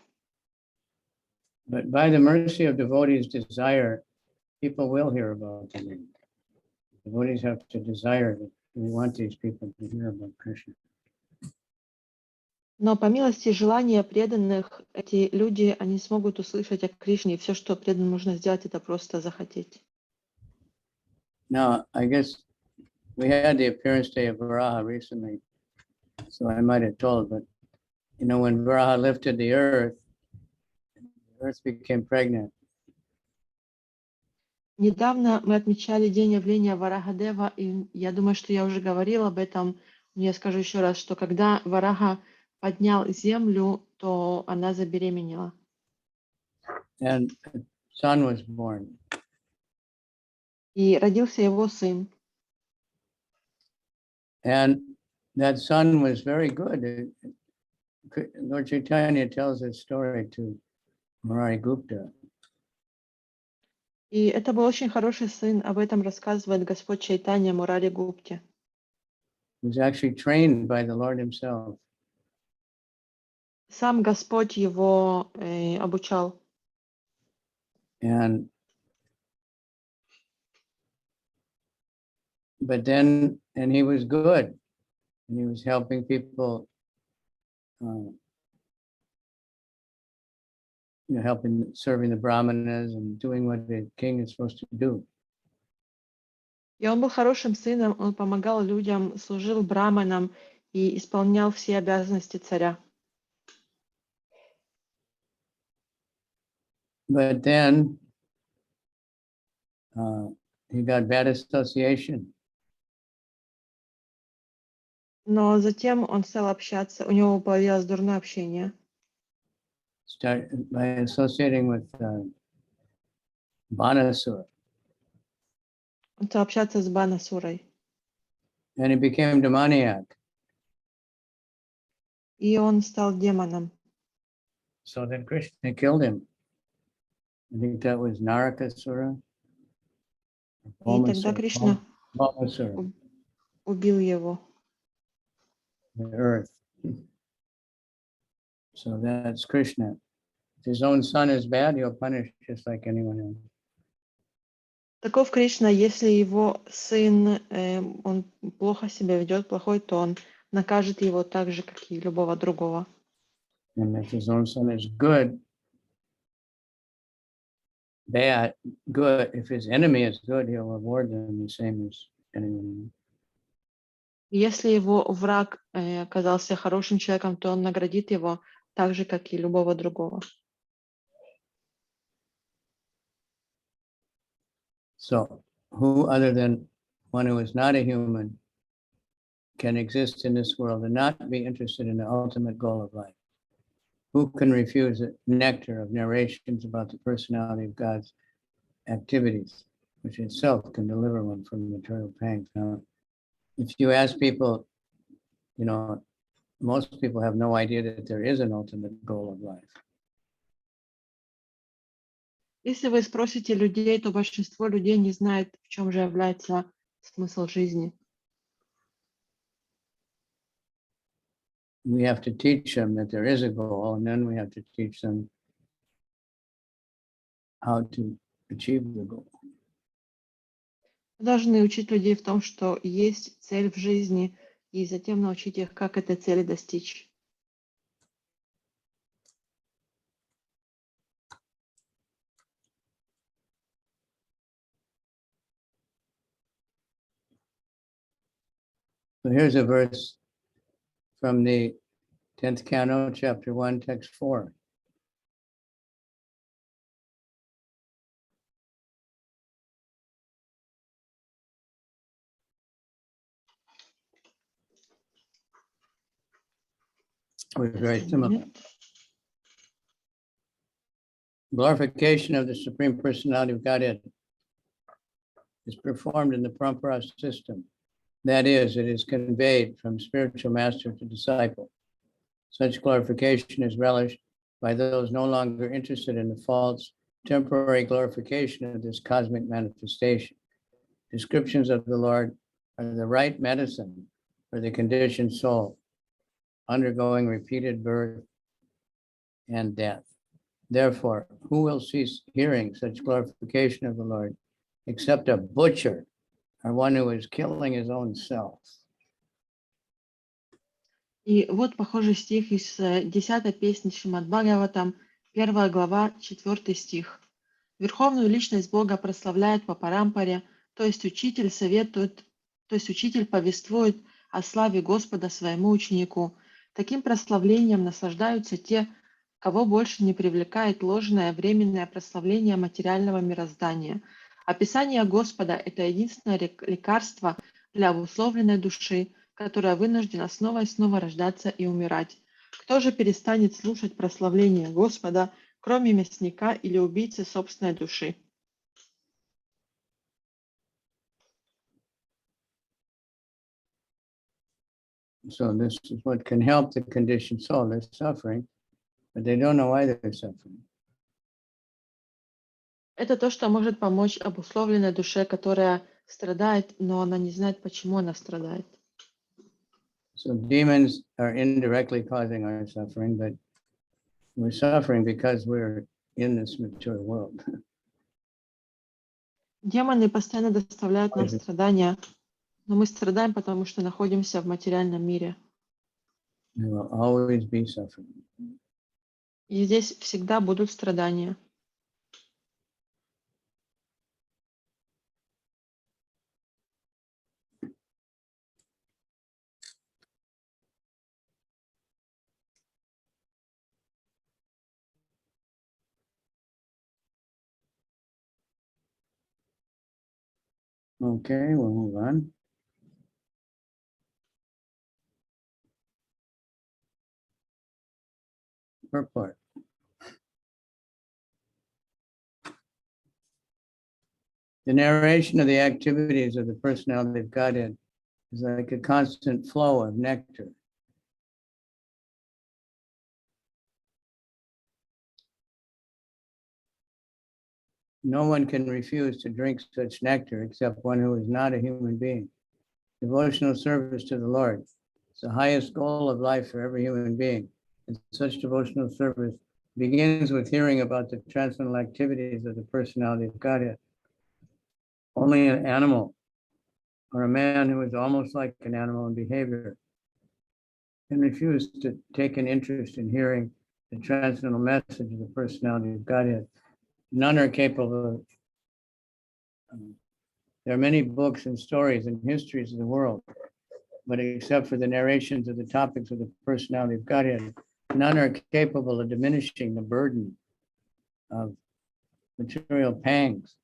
But by the mercy of devotees' desire, people will hear about the Lord. Devotees have to desire that we want these people to hear about Krishna. Но по милости и желания преданных, эти люди, они смогут услышать о Кришне, и все, что преданным нужно сделать, это просто захотеть. Now, I guess we had the appearance day of Varaha recently, so I might have told, but you know, when Varaha lifted the earth became pregnant. Недавно мы отмечали день явления Варахадева, и я думаю, что я уже говорила об этом, но я скажу еще раз, что когда Вараха поднял землю, то она забеременела. And a son was born. И родился его сын. And that son was very good. Lord Chaitanya tells this story to Murari Gupta. И это был очень хороший сын, об этом рассказывает Господь Чайтанья Мурари Гупте. He was actually trained by the Lord himself. Сам Господь его обучал. But then he was good, and he was helping people, helping, serving the brahmanas and doing what the king is supposed to do. И он был хорошим сыном, он помогал людям, служил браманам и исполнял все обязанности царя. But then he got bad association. Но затем он стал общаться, у него появилось дурное общение. By associating with Banasura. Он стал общаться с Банасурой. And he became demoniac. И он стал демоном. So then Krishna killed him. I think that was Narakasura. И тогда Кришна убил его. The earth. So that's Krishna. If his own son is bad, he'll punish just like anyone else. Таков Кришна, если его сын, он плохо себя ведет, плохой, то он накажет его так же, как и любого другого. And if his own son is good, good. If his enemy is good, he'll reward them the same as anyone else. Если его враг оказался хорошим человеком, то он наградит его так же, как и любого другого. So, who other than one who is not a human can exist in this world and not be interested in the ultimate goal of life? Who can refuse the nectar of narrations about the personality of God's activities, which itself can deliver one from material pangs? Now, if you ask people, most people have no idea that there is an ultimate goal of life. Если вы спросите людей, то большинство людей не знает, в чем же является смысл жизни. We have to teach them that there is a goal, and then we have to teach them how to achieve the goal. Мы должны учить людей в том, что есть цель в жизни, и затем научить их, как этой цели достичь. So here's a verse from the 10th Canto, Chapter 1, Text 4. was very similar. Glorification of the Supreme Personality of Godhead is performed in the parampara system. That is, it is conveyed from spiritual master to disciple. Such glorification is relished by those no longer interested in the false, temporary glorification of this cosmic manifestation. Descriptions of the Lord are the right medicine for the conditioned soul, undergoing repeated birth and death. Therefore, who will cease hearing such glorification of the Lord except a butcher or one who is killing his own self? И вот похожий стих из 10-й песни Шримад Бхагаватам, 1 глава, 4 стих. Верховную личность Бога прославляют по парампаре, то есть учитель повествует о славе Господа своему ученику. Таким прославлением наслаждаются те, кого больше не привлекает ложное временное прославление материального мироздания. Описание Господа – это единственное лекарство для обусловленной души, которая вынуждена снова и снова рождаться и умирать. Кто же перестанет слушать прославление Господа, кроме мясника или убийцы собственной души? So this is what can help the conditioned soul. They're suffering, but they don't know why they're suffering. Это то, что может помочь обусловленной душе, которая страдает, но она не знает, почему она страдает. So demons are indirectly causing our suffering, but we're suffering because we're in this material world. Демоны постоянно доставляют нам страдания, но мы страдаем, потому что находимся в материальном мире. There will always be suffering. И здесь всегда будут страдания. Okay, we'll move on. Purport. The narration of the activities of the personality of Godhead is like a constant flow of nectar. No one can refuse to drink such nectar except one who is not a human being. Devotional service to the Lord is the highest goal of life for every human being. And such devotional service begins with hearing about the transcendental activities of the personality of Godhead. Only an animal or a man who is almost like an animal in behavior can refuse to take an interest in hearing the transcendental message of the personality of Godhead. None are capable of. There are many books and stories and histories of the world, but except for the narrations of the topics of the personality of Godhead, none are capable of diminishing the burden of material pangs.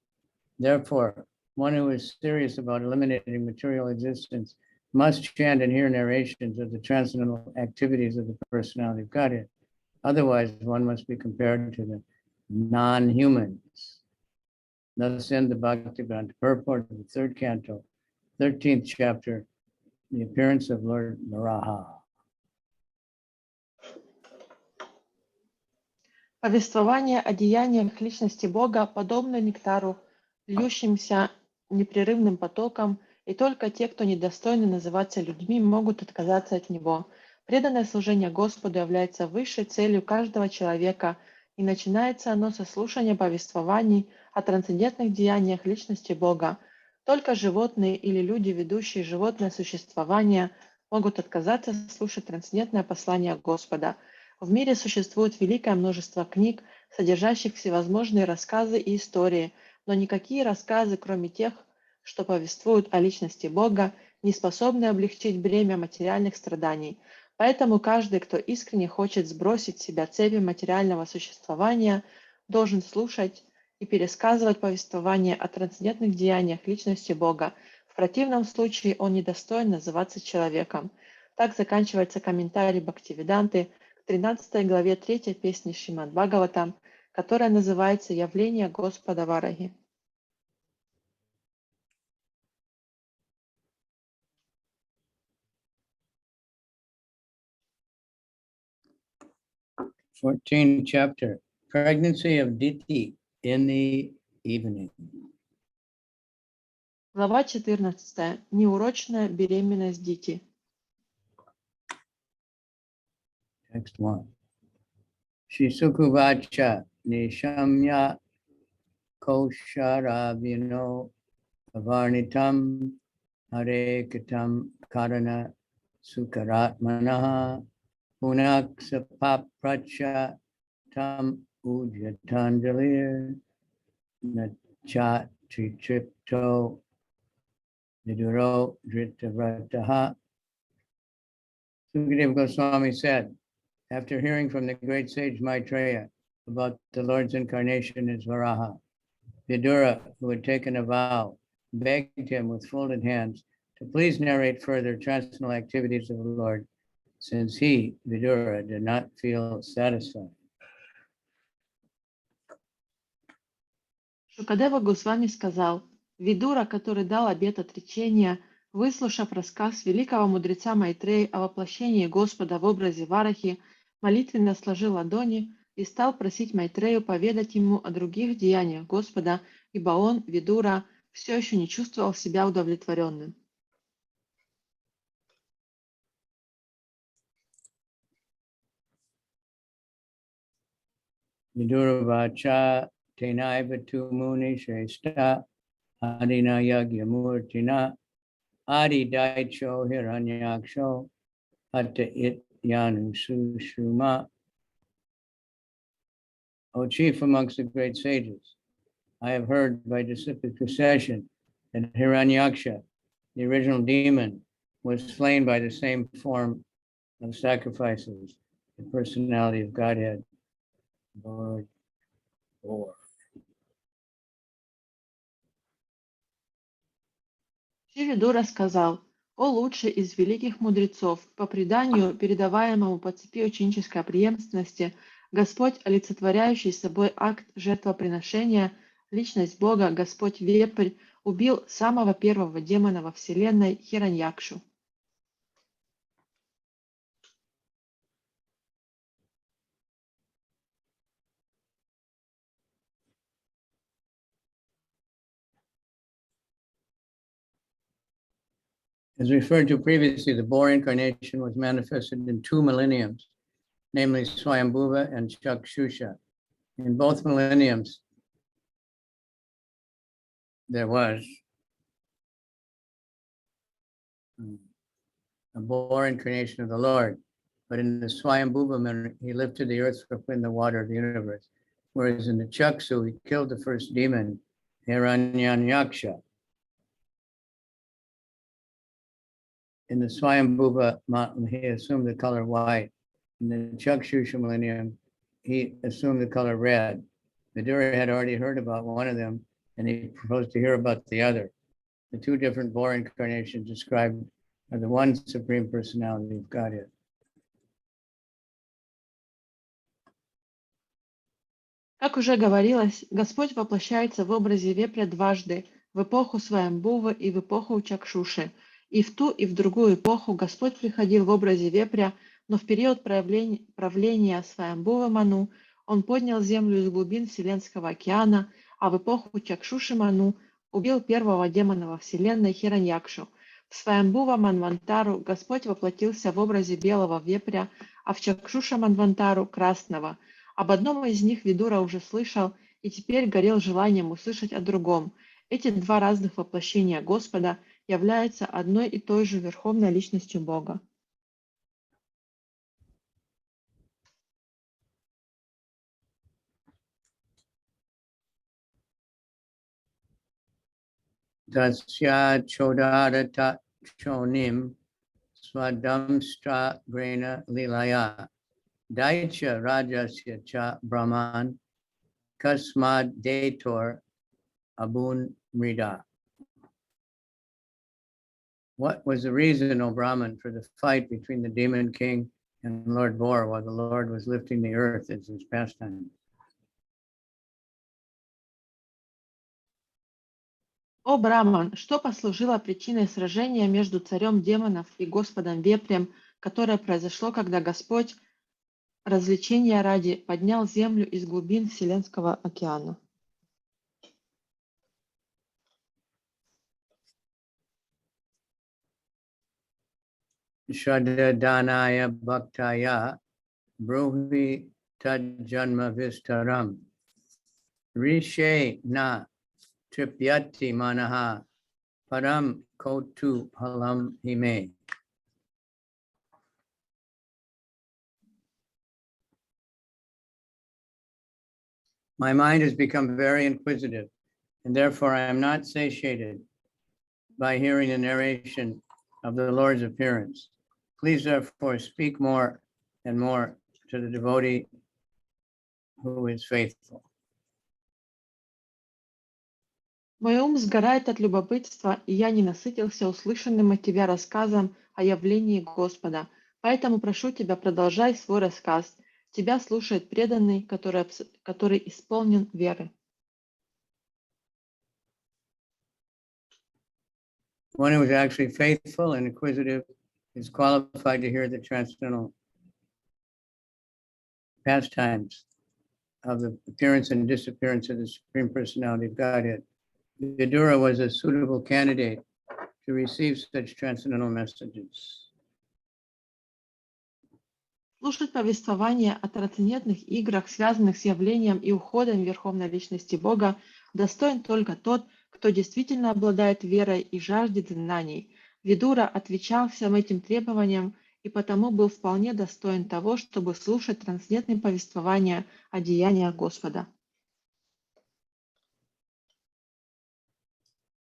Therefore, one who is serious about eliminating material existence must chant and hear narrations of the transcendental activities of the personality of Godhead. Otherwise, one must be compared to the non-humans. Thus end the Bhakti-Vedanta purport of the third canto, 13th chapter, the appearance of Lord Varāha. Повествование о деяниях личности Бога подобно нектару, льющимся непрерывным потоком, и только те, кто недостойны называться людьми, могут отказаться от него. Преданное служение Господу является высшей целью каждого человека, и начинается оно со слушания повествований о трансцендентных деяниях личности Бога. Только животные или люди, ведущие животное существование, могут отказаться слушать трансцендентное послание Господа. В мире существует великое множество книг, содержащих всевозможные рассказы и истории, но никакие рассказы, кроме тех, что повествуют о личности Бога, не способны облегчить бремя материальных страданий. Поэтому каждый, кто искренне хочет сбросить с себя цепи материального существования, должен слушать и пересказывать повествование о трансцендентных деяниях личности Бога. В противном случае он недостоин называться человеком. Так заканчивается комментарий Бхактивиданты 13 главе 3 песни Шримад Бхагаватам, которая называется «Явление Господа Варахи». Fourteenth chapter, pregnancy of Diti in the evening. Глава 14. Неурочная беременность Дити. Text 1. Shisukuvacha nishamya kosharavino avarnitam hare kitam karana sukaratmanaha punaksapapracha tam ujatanjalir nachat tritripto viduro dritavrataha. Sukadeva Goswami said, after hearing from the great sage Maitreya about the Lord's incarnation as Varaha, Vidura, who had taken a vow, begged him with folded hands to please narrate further transcendental activities of the Lord, since he, Vidura, did not feel satisfied. Шукадева Госвами сказал, Видура, который дал обет отречения, выслушав рассказ великого мудреца Майтреи о воплощении Господа в образе Варахи, молитвенно сложил ладони и стал просить Майтрею поведать ему о других деяниях Господа, ибо он, Видура, все еще не чувствовал себя удовлетворенным. Vidura vacha tenaivatu muni shrestha adina yagyamurtina adi daicho hiranyaksho hatta it yanu sushuma. O chief amongst the great sages, I have heard by disciplic procession that Hiranyaksha, the original demon, was slain by the same form of sacrifices, the personality of Godhead, Lord. Шри сказал, о лучший из великих мудрецов, по преданию, передаваемому по цепи ученической преемственности, Господь, олицетворяющий собой акт жертвоприношения, личность Бога, Господь Вепрь, убил самого первого демона во Вселенной Хираньякшу. As referred to previously, the boar incarnation was manifested in 2 millenniums, namely Swayambhuva and Chakshusha. In both millenniums, there was a boar incarnation of the Lord, but in the Swayambhuva, he lifted the earth up in the water of the universe, whereas in the Chaksu, he killed the first demon, Hiranyanyaksha. In the Swayambhuva mountain, he assumed the color white. In the Chakshusha millennium, he assumed the color red. Vidura had already heard about one of them, and he proposed to hear about the other. The 2 different boar incarnations described are the one Supreme Personality of Godhead. Как уже говорилось, Господь воплощается в образе вепря дважды, в эпоху Сваямбхувы и в эпоху Чакшуши. И в ту, и в другую эпоху Господь приходил в образе вепря, но в период правления Сваямбхувы Ману он поднял землю из глубин Вселенского океана, а в эпоху Чакшуши Ману убил первого демона во Вселенной Хираньякшу. В Сваямбхува Манвантару Господь воплотился в образе белого вепря, а в Чакшуша Манвантару – красного. Об одном из них Видура уже слышал и теперь горел желанием услышать о другом. Эти 2 разных воплощения Господа являются одной и той же Верховной Личностью Бога. Tasya chodadata chonim swadamstra grena lilaya daicha rajasya cha brahman kasmad detor abun mrida. What was the reason, O Brahman, for the fight between the demon king and Lord bore while the Lord was lifting the earth as his pastime. О, Браман, что послужило причиной сражения между царем демонов и Господом Вепрем, которое произошло, когда Господь развлечения ради поднял землю из глубин Вселенского океана? Shadadanaya Bhaktaya Bruhi Tajanma Vistaram Rishe Na Tripyati Manaha Param Kotu Halam Hime. My mind has become very inquisitive, and therefore I am not satiated by hearing the narration of the Lord's appearance. Please therefore speak more and more to the devotee who is faithful. Мой ум сгорает от любопытства, и я не насытился услышанным от тебя рассказом о явлении Господа. Поэтому прошу тебя, продолжай свой рассказ. Тебя слушает преданный, который исполнен веры. One who is actually faithful and inquisitive is qualified to hear the transcendental pastimes of the appearance and disappearance of the Supreme Personality of Godhead. Vidura was a suitable candidate to receive such transcendental messages. Слушать повествование о трансцендентных играх, связанных с явлением и уходом Верховной Личности Бога, достоин только тот, кто действительно обладает верой и жаждет знаний. Видура отвечал всем этим требованиям и потому был вполне достоин того, чтобы слушать трансцендентные повествования о деяниях Господа.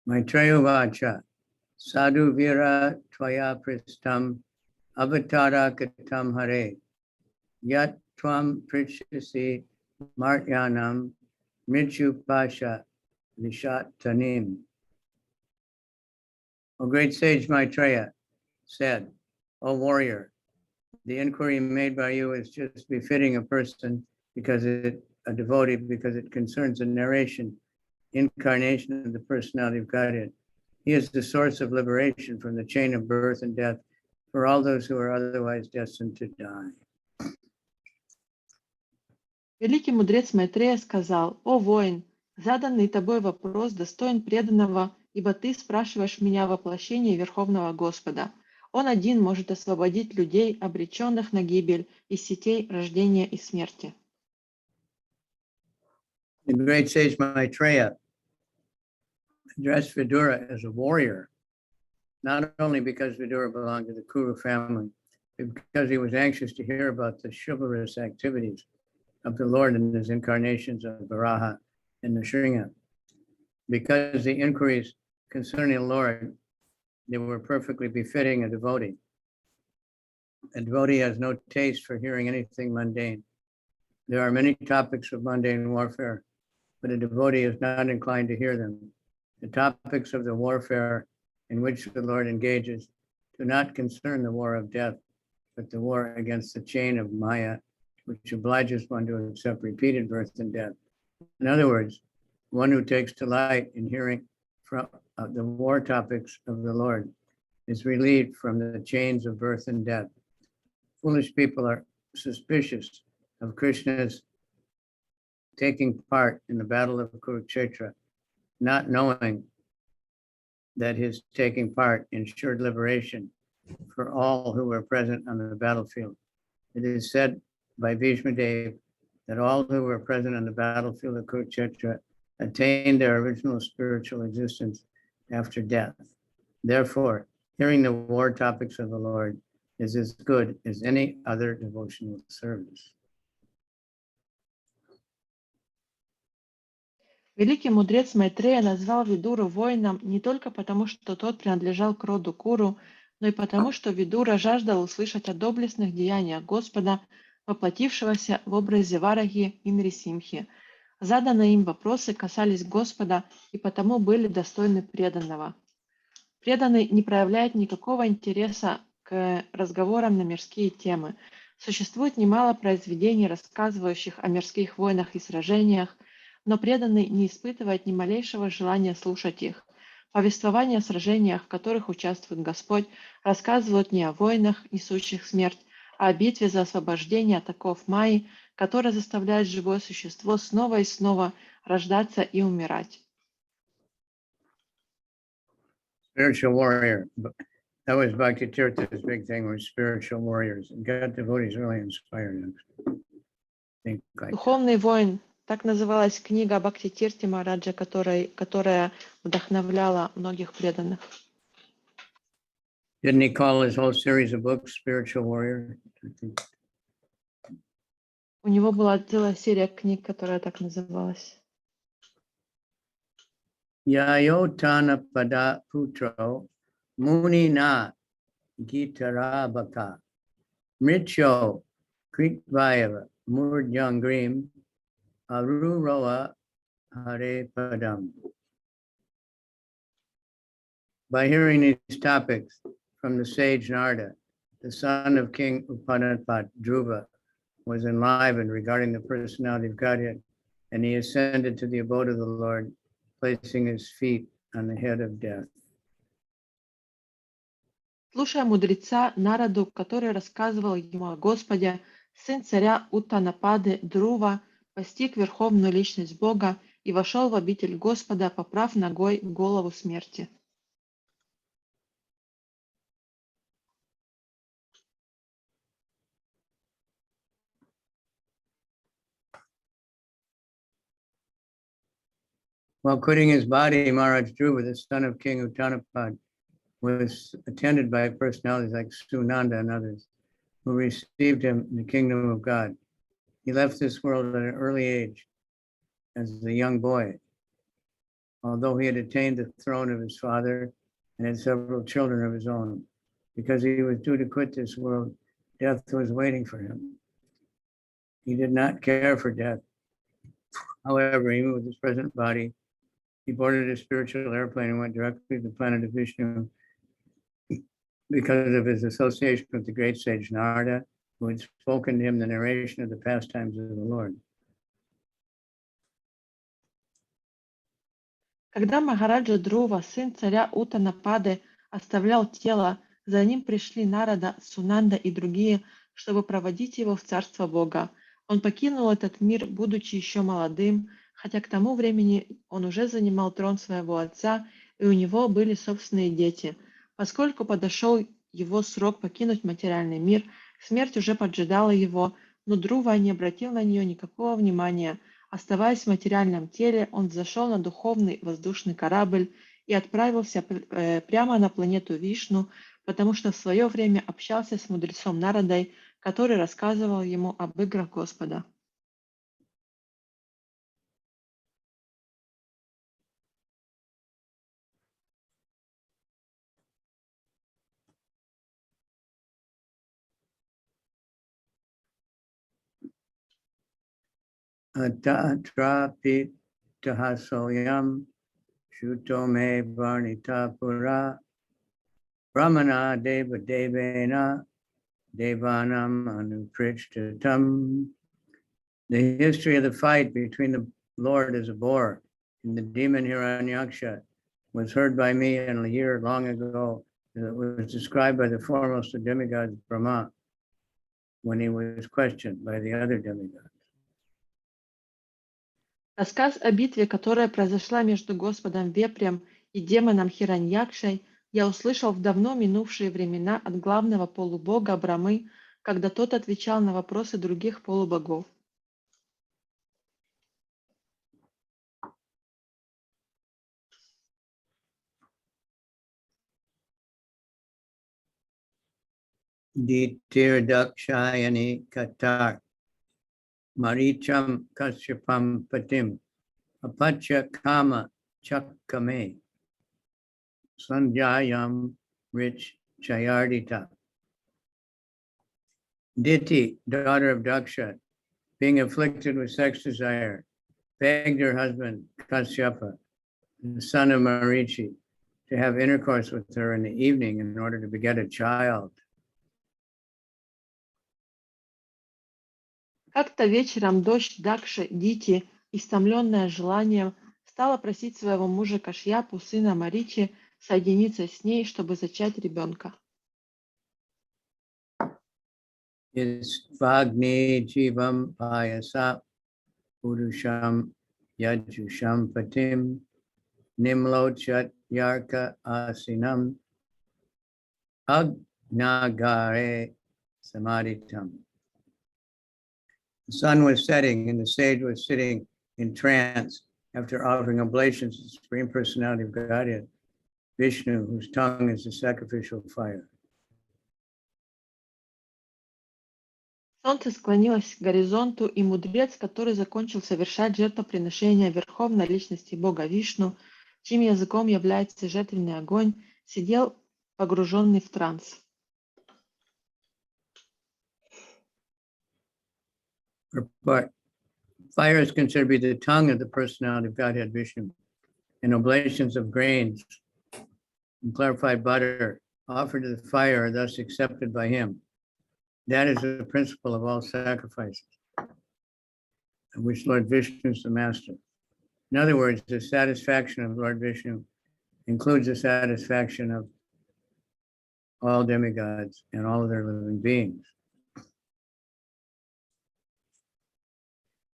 Maitreya Vacha, Sadhu Vira Tvaya Pristam Avatara Katam Hare Yat Tvam Prichasi Martyanam Mritu Pasha Nishat Tanim. O great sage Maitreya said, O warrior, the inquiry made by you is just befitting a person a devotee because it concerns a narration, incarnation of the personality of Godhead. He is the source of liberation from the chain of birth and death for all those who are otherwise destined to die. Великий мудрец Майтрея сказал: «О воин, заданный тобой вопрос достоин преданного, ибо ты спрашиваешь меня о воплощении Верховного Господа. Он один может освободить людей, обреченных на гибель, из сетей рождения и смерти». The great sage Maitreya addressed Vidura as a warrior, not only because Vidura belonged to the Kuru family, but because he was anxious to hear about the chivalrous activities of the Lord in his incarnations of Varaha and Nrsimha. Because the inquiries concerning the Lord, they were perfectly befitting a devotee. A devotee has no taste for hearing anything mundane. There are many topics of mundane warfare, but a devotee is not inclined to hear them. The topics of the warfare in which the Lord engages do not concern the war of death, but the war against the chain of Maya, which obliges one to accept repeated birth and death. In other words, one who takes delight in hearing from the war topics of the Lord is relieved from the chains of birth and death. Foolish people are suspicious of Krishna's taking part in the battle of Kurukshetra, not knowing that his taking part ensured liberation for all who were present on the battlefield. It is said by Bhishma Dev that all who were present on the battlefield of Kurukshetra attained their original spiritual existence after death. Therefore, hearing the war topics of the Lord is as good as any other devotional service. Великий мудрец Майтрея назвал Видуру воином не только потому, что тот принадлежал к роду Куру, но и потому, что Видура жаждал услышать о доблестных деяниях Господа, воплотившегося в образе Варахи и Нрисимхи. Заданные им вопросы касались Господа и потому были достойны преданного. Преданный не проявляет никакого интереса к разговорам на мирские темы. Существует немало произведений, рассказывающих о мирских войнах и сражениях, но преданный не испытывает ни малейшего желания слушать их. Повествования о сражениях, в которых участвует Господь, рассказывают не о войнах, несущих смерть, а о битве за освобождение от оков Майи, которая заставляет живое существо снова и снова рождаться и умирать. Spiritual warrior. That was Bhakti Tirtha's big thing, was spiritual warriors. And God devotees really inspired him. Think like that. Духовный воин. Так называлась книга Бхакти Тирти Махараджа, которая вдохновляла многих преданных. Didn't he call his whole series of books Spiritual Warrior? У него была целая серия книг, которая так называлась. Yayotana pada putro muni na gitarabaka mrityo kritvaya murdyangrim aruroa hare padam. By hearing these topics from the sage Narada, the son of King Upanadpat, Dhruva, was enlivened regarding the personality of Godhead, and he ascended to the abode of the Lord, placing his feet on the head of death. Слушая мудреца Нараду, который рассказывал ему о Господе, сын царя Уттанапады Друва постиг верховную личность Бога и вошел в обитель Господа, поправ ногой голову смерти. While quitting his body, Maharaj Dhruva, the son of King Uttanapad, was attended by personalities like Sunanda and others, who received him in the kingdom of God. He left this world at an early age as a young boy. Although he had attained the throne of his father and had several children of his own, because he was due to quit this world, death was waiting for him. He did not care for death. However, even with his present body, he boarded a spiritual airplane and went directly to the planet of Vishnu because of his association with the great sage Narada, who had spoken to him the narration of the pastimes of the Lord. Когда Махараджа Друва, сын царя Уттанапады, оставлял тело, за ним пришли Нарада, Сунанда и другие, чтобы проводить его в царство Бога. Он покинул этот мир, будучи еще молодым, хотя к тому времени он уже занимал трон своего отца, и у него были собственные дети. Поскольку подошел его срок покинуть материальный мир, смерть уже поджидала его, но Друва не обратил на нее никакого внимания. Оставаясь в материальном теле, он взошел на духовный воздушный корабль и отправился прямо на планету Вишну, потому что в свое время общался с мудрецом Нарадой, который рассказывал ему об играх Господа. Atrapit tahasoyam shutome varnita pura brahmana deva devena devanam anuprishtatam. The history of the fight between the Lord as a boar and the demon Hiranyaksha was heard by me in a year long ago. It was described by the foremost of demigods, Brahma, when he was questioned by the other demigods. Рассказ о битве, которая произошла между Господом Вепрем и демоном Хираньякшей, я услышал в давно минувшие времена от главного полубога Брамы, когда тот отвечал на вопросы других полубогов. Ditir dakshayani katar maricham kashyapam patim apacha kama chakame sanjayam rich chayardita. Diti, daughter of Daksha, being afflicted with sex desire, begged her husband Kashyapa, the son of Marichi, to have intercourse with her in the evening in order to beget a child. Как-то вечером дочь Дакши, Дити, истомленная желанием, стала просить своего мужа Кашьяпу, сына Маричи, соединиться с ней, чтобы зачать ребенка. Istvagni jivam payasa purusham yajusham patim nimlochat yarka asinam agnagare samadhitam. The sun was setting and the sage was sitting in trance after offering oblations to the Supreme Personality of Godhead, Vishnu, whose tongue is the sacrificial fire. Солнце склонилось к горизонту, и мудрец, который закончил совершать жертвоприношение Верховной Личности Бога Вишну, чьим языком является жертвенный огонь, сидел погруженный в транс. Fire is considered to be the tongue of the personality of Godhead Vishnu, and oblations of grains and clarified butter offered to the fire are thus accepted by him. That is the principle of all sacrifices, of which Lord Vishnu is the master. In other words, the satisfaction of Lord Vishnu includes the satisfaction of all demigods and all of their living beings.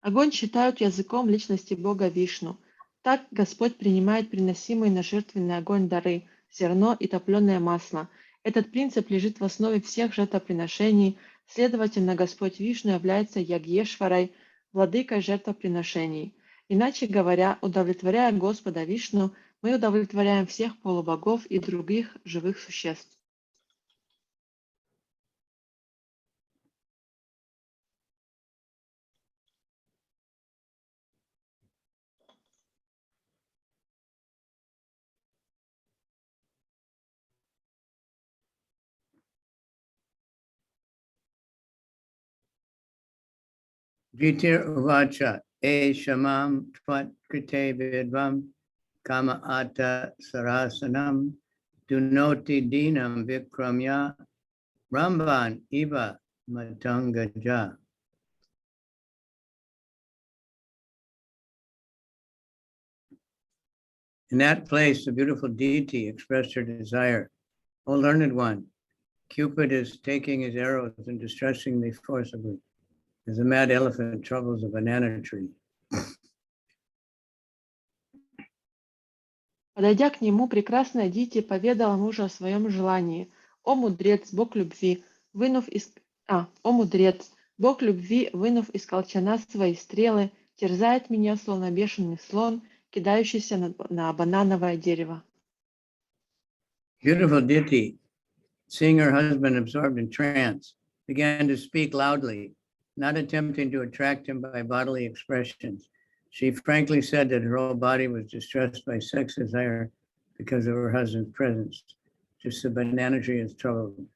Огонь считают языком личности Бога Вишну. Так Господь принимает приносимые на жертвенный огонь дары, зерно и топленое масло. Этот принцип лежит в основе всех жертвоприношений, следовательно, Господь Вишну является Ягьешварой, владыкой жертвоприношений. Иначе говоря, удовлетворяя Господа Вишну, мы удовлетворяем всех полубогов и других живых существ. Diti uvacha e shamam tvat krite vidvam kama ata sarasanam dunoti dinam vikramya ramban iva matangaja. In that place, the beautiful Diti expressed her desire. O learned one, Cupid is taking his arrows and distressing me forcibly, as a mad elephant troubles a banana tree. Подойдя к нему, прекрасная Дити поведала мужу о своем желании. О мудрец, Бог любви, вынув из колчана свои стрелы, терзает меня, словно бешеный слон, кидающийся на банановое дерево. Beautiful Diti, seeing her husband absorbed in trance, began to speak loudly, not attempting to attract him by bodily expressions. She frankly said that her whole body was distressed by sex desire because of her husband's presence. Just the banana tree is troubled.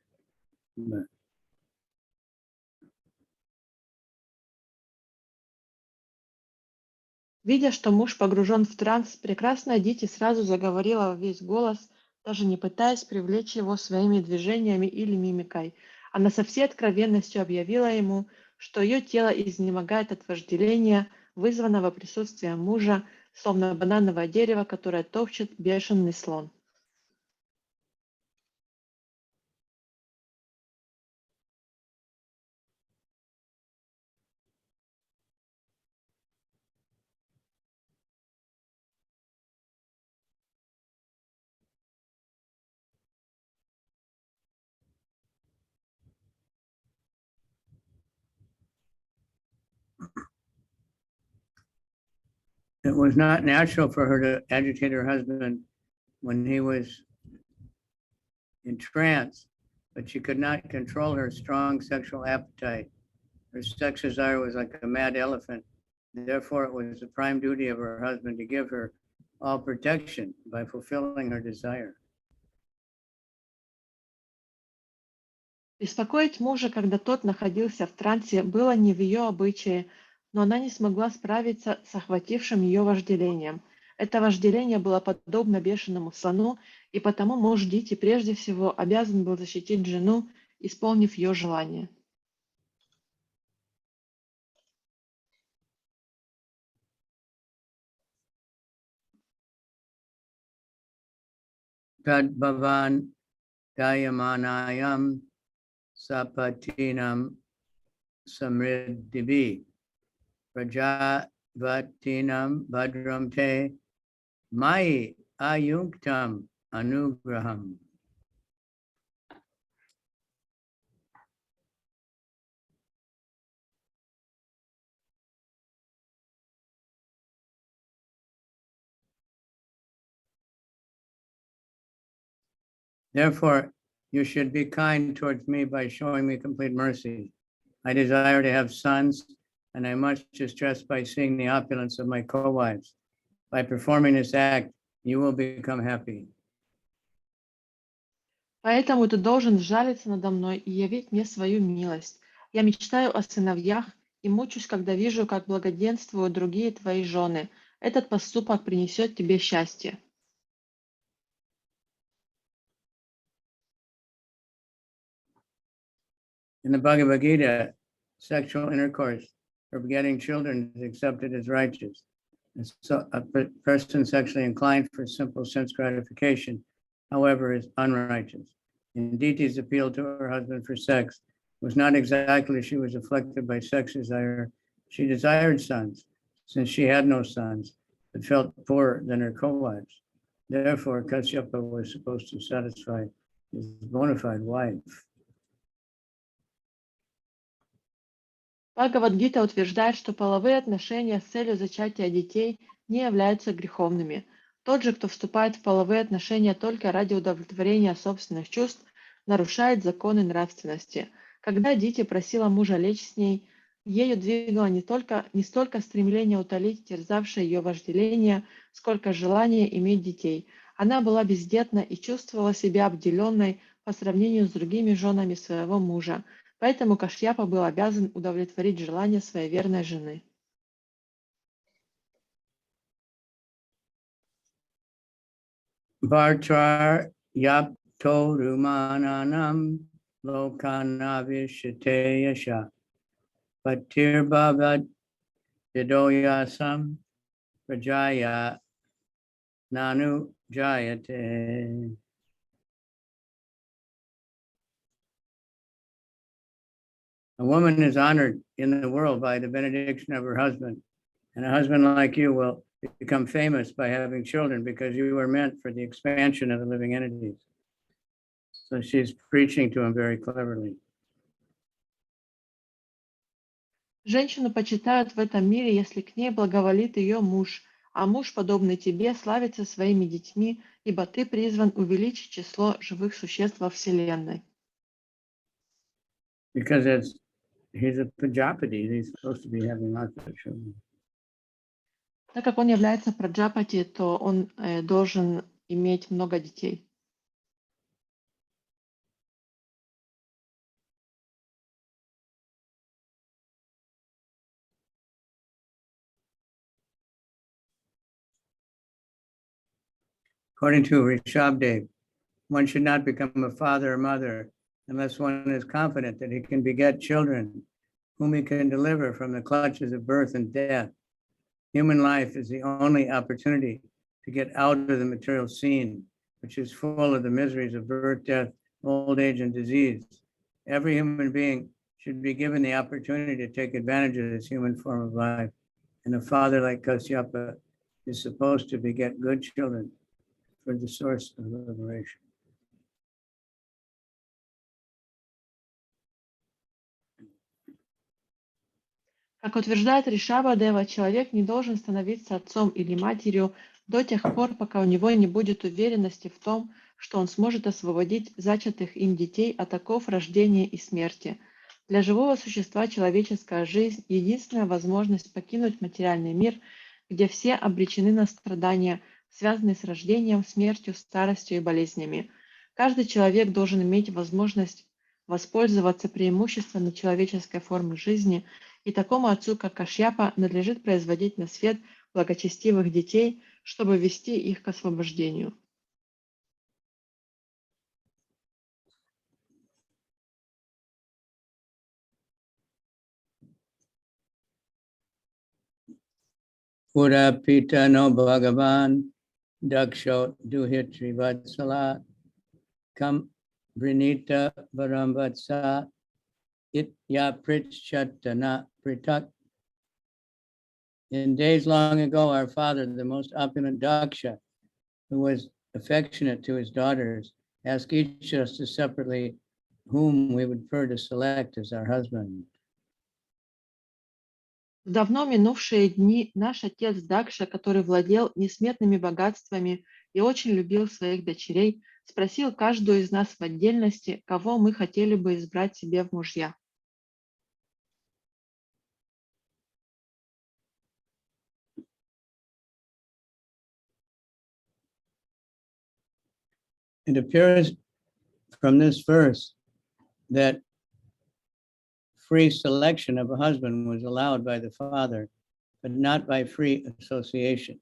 Видя, что муж погружен в транс, прекрасная Дити сразу заговорила во весь голос, даже не пытаясь привлечь его своими движениями или мимикой. Она со всей откровенностью объявила ему, что ее тело изнемогает от вожделения, вызванного присутствием мужа, словно банановое дерево, которое топчет бешеный слон. It was not natural for her to agitate her husband when he was in trance, but she could not control her strong sexual appetite. Her sex desire was like a mad elephant. Therefore, it was the prime duty of her husband to give her all protection by fulfilling her desire. Беспокоить мужа, когда тот находился в трансе, было не в ее обычае, но она не смогла справиться с охватившим ее вожделением. Это вожделение было подобно бешеному слону, и потому муж Дити прежде всего обязан был защитить жену, исполнив ее желание. tad bhavan dayamanayam sapatinam samriddhivi prajavatinam bhadram te mai ayunktam anugraham. Therefore, you should be kind towards me by showing me complete mercy. I desire to have sons, and I much distressed by seeing the opulence of my co-wives. By performing this act, you will become happy. Поэтому ты должен сжалиться надо мной и явить мне свою милость. Я мечтаю о сыновьях и мучусь, когда вижу, как благоденствуют другие твои жены. Этот поступок принесет тебе счастье. In the Bhagavad Gita, sexual intercourse or begetting children is accepted as righteous. And so a person sexually inclined for simple sense gratification, however, is unrighteous. In Diti's appeal to her husband for sex was not exactly she was afflicted by sex desire. She desired sons, since she had no sons, but felt poorer than her co-wives. Therefore, Kashyapa was supposed to satisfy his bona fide wife. Бхагавад-гита утверждает, что половые отношения с целью зачатия детей не являются греховными. Тот же, кто вступает в половые отношения только ради удовлетворения собственных чувств, нарушает законы нравственности. Когда Дити просила мужа лечь с ней, ею двигало не столько стремление утолить терзавшее ее вожделение, сколько желание иметь детей. Она была бездетна и чувствовала себя обделенной по сравнению с другими женами своего мужа. Поэтому Кашьяпа был обязан удовлетворить желание своей верной жены. Bhartar yapto rumananam lokanavishyate yasha patir bhavat vidoyasam prajaya nanu jayate. A woman is honored in the world by the benediction of her husband, and a husband like you will become famous by having children because you were meant for the expansion of the living entities. So she's preaching to him very cleverly. Женщину почитают в этом мире, если к ней благоволит ее муж, а муж, подобный тебе, славится своими детьми, ибо ты призван увеличить число живых существ во Вселенной. Because he's a Prajapati, he's supposed to be having lots of children. Так как он является праджапати, то он должен иметь много детей. According to Rishabdev, one should not become a father or mother unless one is confident that he can beget children whom he can deliver from the clutches of birth and death. Human life is the only opportunity to get out of the material scene, which is full of the miseries of birth, death, old age, and disease. Every human being should be given the opportunity to take advantage of this human form of life. And a father like Kashyapa is supposed to beget good children for the source of liberation. Как утверждает Ришаба Дева, человек не должен становиться отцом или матерью до тех пор, пока у него не будет уверенности в том, что он сможет освободить зачатых им детей от оков рождения и смерти. Для живого существа человеческая жизнь – единственная возможность покинуть материальный мир, где все обречены на страдания, связанные с рождением, смертью, старостью и болезнями. Каждый человек должен иметь возможность воспользоваться преимущественно человеческой формы жизни, и такому отцу, как Кашьяпа, надлежит производить на свет благочестивых детей, чтобы вести их к освобождению. Pura pita no Bhagavan Daksho duhitri vatsala kam brinita varamvatsa itya prichatana pritak. In days long ago, our father, the most opulent Daksha, who was affectionate to his daughters, asked each of us to separately whom we would prefer to select as our husband. В давно минувшие дни наш отец Дакша, который владел несметными богатствами и очень любил своих дочерей, спросил каждую из нас в отдельности, кого мы хотели бы избрать себе в мужья. It appears from this verse that free selection of a husband was allowed by the father, but not by free association.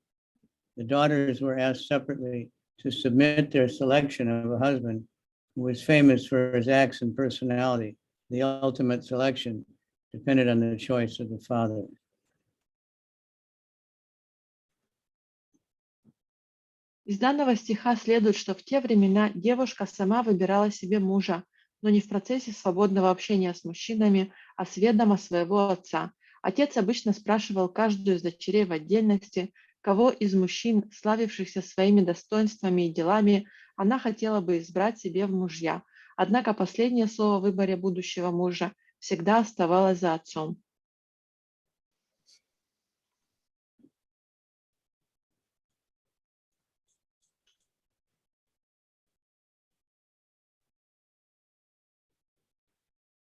The daughters were asked separately to submit their selection of a husband who was famous for his acts and personality. The ultimate selection depended on the choice of the father. Из данного стиха следует, что в те времена девушка сама выбирала себе мужа, но не в процессе свободного общения с мужчинами, а с ведома своего отца. Отец обычно спрашивал каждую из дочерей в отдельности, кого из мужчин, славившихся своими достоинствами и делами, она хотела бы избрать себе в мужья. Однако последнее слово в выборе будущего мужа всегда оставалось за отцом.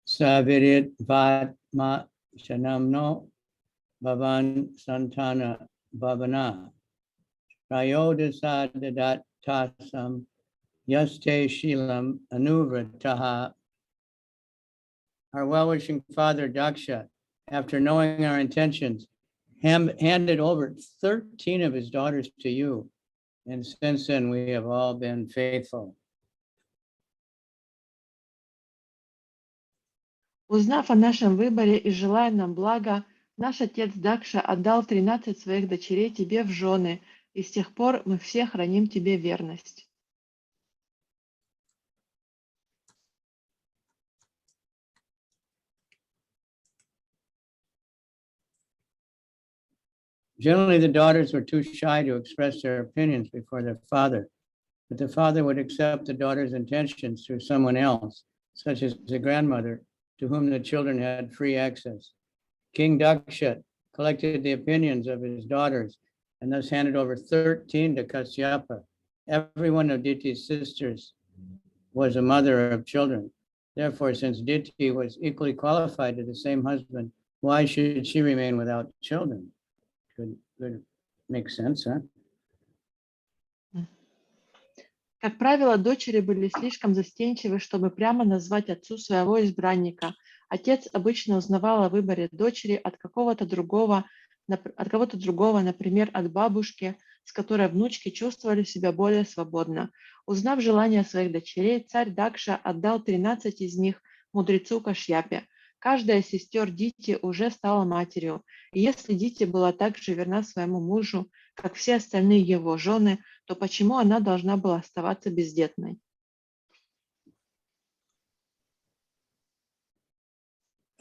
Savirit vatma shanamno bhavan santana bhavana prayodasa dadat tasam yaste shilam anuvrataha. Our well-wishing father Daksha, after knowing our intentions, handed over 13 of his daughters to you, and since then we have all been faithful. Узнав о нашем выборе и желая нам блага, наш отец Дакша отдал 13 своих дочерей тебе в жены, и с тех пор мы все храним тебе верность. Generally, the daughters were too shy to express their opinions before their father, but the father would accept the daughter's intentions through someone else, such as the grandmother, to whom the children had free access. King Daksha collected the opinions of his daughters and thus handed over 13 to Kasyapa. Every one of Diti's sisters was a mother of children. Therefore, since Diti was equally qualified to the same husband, why should she remain without children? Could make sense, huh? Как правило, дочери были слишком застенчивы, чтобы прямо назвать отцу своего избранника. Отец обычно узнавал о выборе дочери от кого-то другого, например, от бабушки, с которой внучки чувствовали себя более свободно. Узнав желания своих дочерей, царь Дакша отдал 13 из них мудрецу Кашьяпе. Каждая из сестер Дити уже стала матерью, и если Дити была так же верна своему мужу, как все остальные его жены, то почему она должна была оставаться бездетной?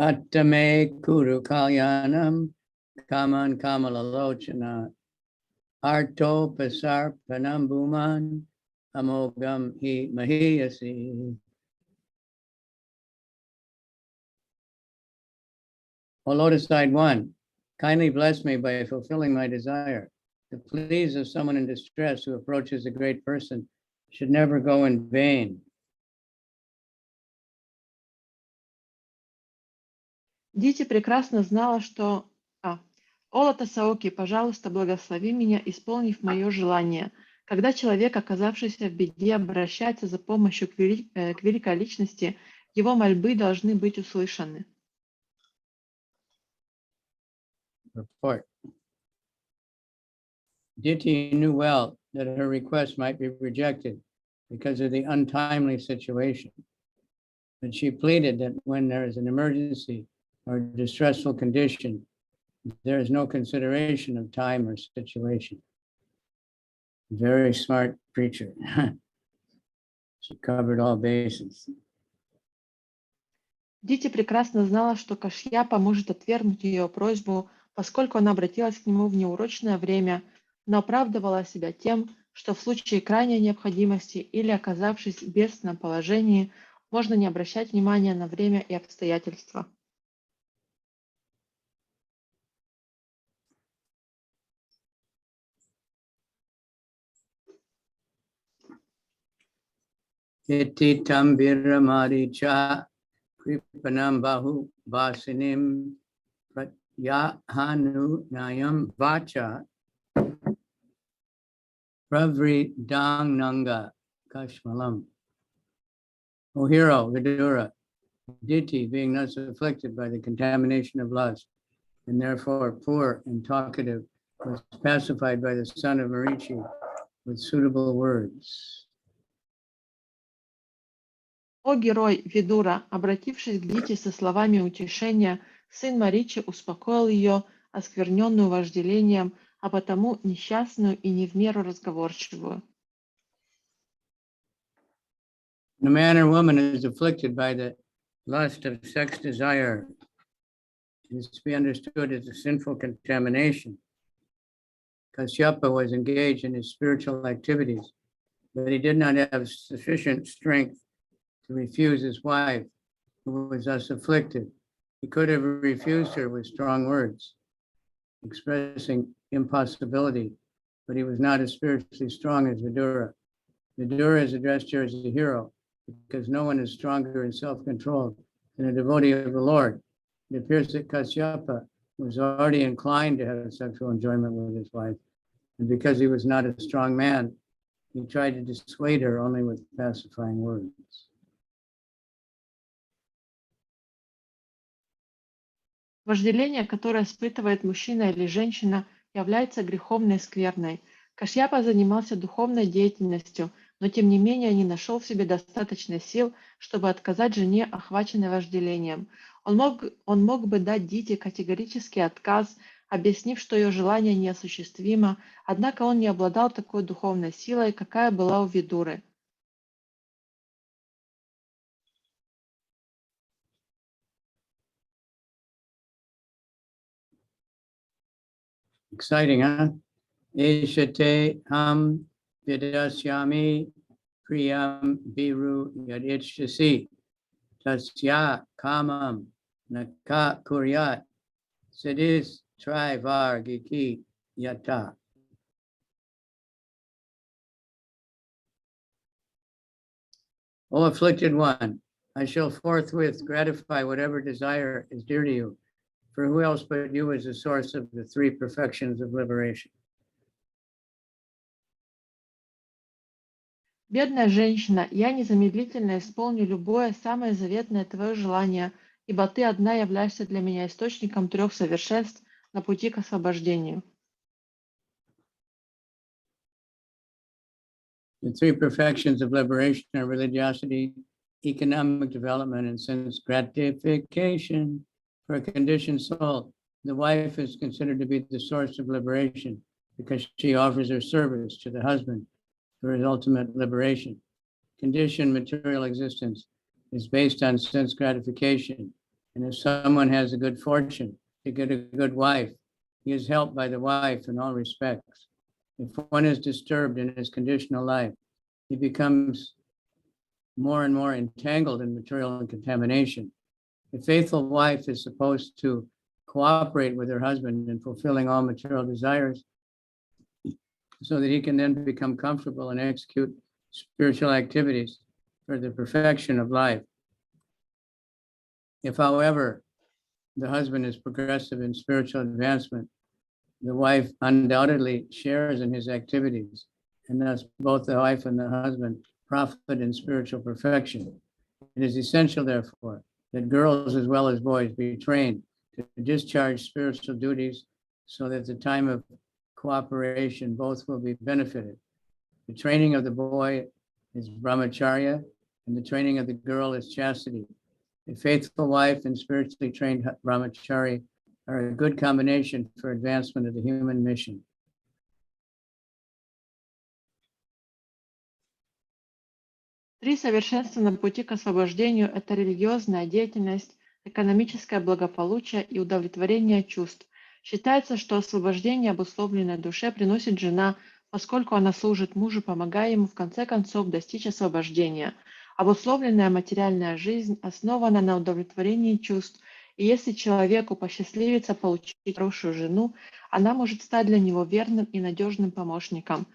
Attame kuru kalyanam kaman kamalalochana arto pasar panambuman amogam hi mahiyasi. O lotus-eyed one, kindly bless me by fulfilling my desire. The pleas of someone in distress who approaches a great person should never go in vain. Дити прекрасно знала, что... Олата Саоки, пожалуйста, благослови меня, исполнив мое желание. Когда человек, оказавшийся в беде, обращается за помощью к великой личности, его мольбы должны быть услышаны. Report. Diti knew well that her request might be rejected because of the untimely situation, but she pleaded that when there is an emergency or distressful condition, there is no consideration of time or situation. very smart preacher. She covered all bases. Дити прекрасно знала, что Кашьяпа может отвергнуть ее просьбу, поскольку она обратилась к нему в неурочное время, но оправдывала себя тем, что в случае крайней необходимости или оказавшись в бедственном положении, можно не обращать внимания на время и обстоятельства. Iti tam viramaricha kripanam bahu vasinim pratyahanu nayam vacha pravridang nanga kashmalam. O hero, Vidura, Diti, being thus afflicted by the contamination of lust, and therefore poor and talkative, was pacified by the son of Marichi with suitable words. О герой Видура, обратившись к Дити со словами утешения, сын Маричи успокоил ее, оскверненную вожделением, а потому несчастную и не в меру разговорчивую. The man or woman is afflicted by the lust of sex desire. It is to be understood as a sinful contamination. Kashyapa was engaged in his spiritual activities, but he did not have sufficient strength to refuse his wife, who was thus afflicted. He could have refused her with strong words, expressing impossibility, but he was not as spiritually strong as Vidura. Vidura is addressed here as a hero, because no one is stronger and self-controlled than a devotee of the Lord. It appears that Kashyapa was already inclined to have sexual enjoyment with his wife, and because he was not a strong man, he tried to dissuade her only with pacifying words. Вожделение, которое испытывает мужчина или женщина, является греховной и скверной. Кашьяпа занимался духовной деятельностью, но тем не менее не нашел в себе достаточно сил, чтобы отказать жене, охваченной вожделением. Он мог бы дать Дити категорический отказ, объяснив, что ее желание неосуществимо, однако он не обладал такой духовной силой, какая была у Видуры. Exciting, huh? Eshate ham vidasyami priyam biru yadichyasi tasya kamam naka kuryat siddhis trivargiki yata. O afflicted one, I shall forthwith gratify whatever desire is dear to you, for who else but you is the source of the three perfections of liberation? Бедная женщина, я незамедлительно исполню любое самое заветное твое желание, ибо ты одна являешься для меня источником трех совершенств на пути к освобождению. The three perfections of liberation are religiosity, economic development, and sense gratification. For a conditioned soul, the wife is considered to be the source of liberation because she offers her service to the husband for his ultimate liberation. Conditioned material existence is based on sense gratification, and if someone has a good fortune to get a good wife, he is helped by the wife in all respects. If one is disturbed in his conditional life, he becomes more and more entangled in material contamination. A faithful wife is supposed to cooperate with her husband in fulfilling all material desires so that he can then become comfortable and execute spiritual activities for the perfection of life. If, however, the husband is progressive in spiritual advancement, the wife undoubtedly shares in his activities, and thus both the wife and the husband profit in spiritual perfection. It is essential, therefore, that girls as well as boys be trained to discharge spiritual duties so that at the time of cooperation, both will be benefited. The training of the boy is brahmacharya, and the training of the girl is chastity. A faithful wife and spiritually trained brahmachari are a good combination for advancement of the human mission. 3 совершенства на пути к освобождению – это религиозная деятельность, экономическое благополучие и удовлетворение чувств. Считается, что освобождение обусловленной душе приносит жена, поскольку она служит мужу, помогая ему в конце концов достичь освобождения. Обусловленная материальная жизнь основана на удовлетворении чувств, и если человеку посчастливится получить хорошую жену, она может стать для него верным и надежным помощником.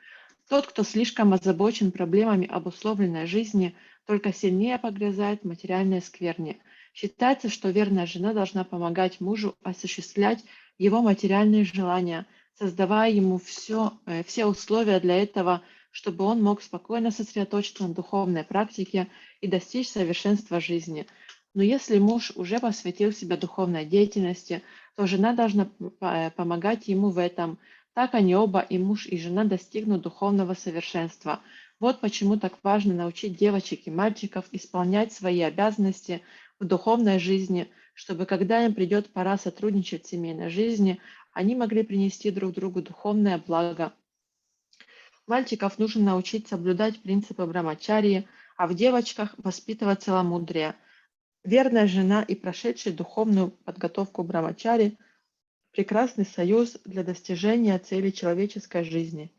Тот, кто слишком озабочен проблемами обусловленной жизни, только сильнее погрязает в материальной скверне. Считается, что верная жена должна помогать мужу осуществлять его материальные желания, создавая ему все условия для этого, чтобы он мог спокойно сосредоточиться на духовной практике и достичь совершенства жизни. Но если муж уже посвятил себя духовной деятельности, то жена должна помогать ему в этом. Так они оба, и муж, и жена, достигнут духовного совершенства. Вот почему так важно научить девочек и мальчиков исполнять свои обязанности в духовной жизни, чтобы когда им придет пора сотрудничать в семейной жизни, они могли принести друг другу духовное благо. Мальчиков нужно научить соблюдать принципы брамачарьи, а в девочках воспитывать целомудрие. Верная жена и прошедший духовную подготовку брамачари – прекрасный союз для достижения цели человеческой жизни.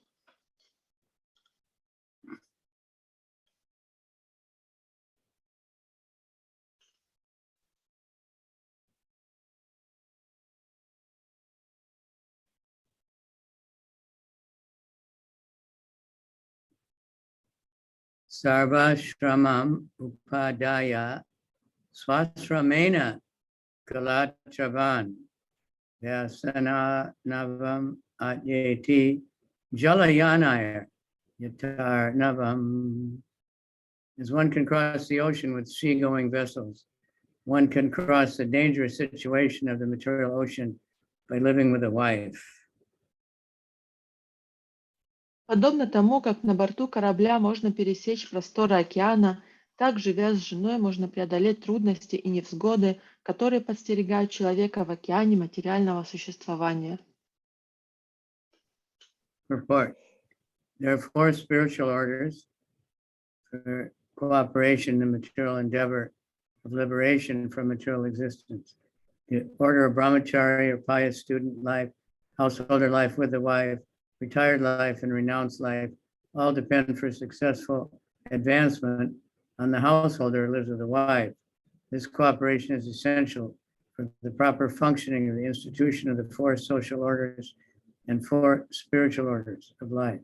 Sarva shramam upadaya swasramena kalachavan vyasana navam atyeti jalayanaya yatar navam. As one can cross the ocean with seagoing vessels, one can cross the dangerous situation of the material ocean by living with a wife. Подобно тому, как на борту корабля можно пересечь просторы океана, так, живя с женой, можно преодолеть трудности и невзгоды, которые подстерегают человека в океане материального существования. Report. There are 4 spiritual orders for cooperation in the material endeavor of liberation from material existence. The order of brahmachari or pious student life, householder life with the wife, retired life, and renounced life all depend for successful advancement on the householder who lives with the wife. This cooperation is essential for the proper functioning of the institution of the 4 social orders and 4 spiritual orders of life.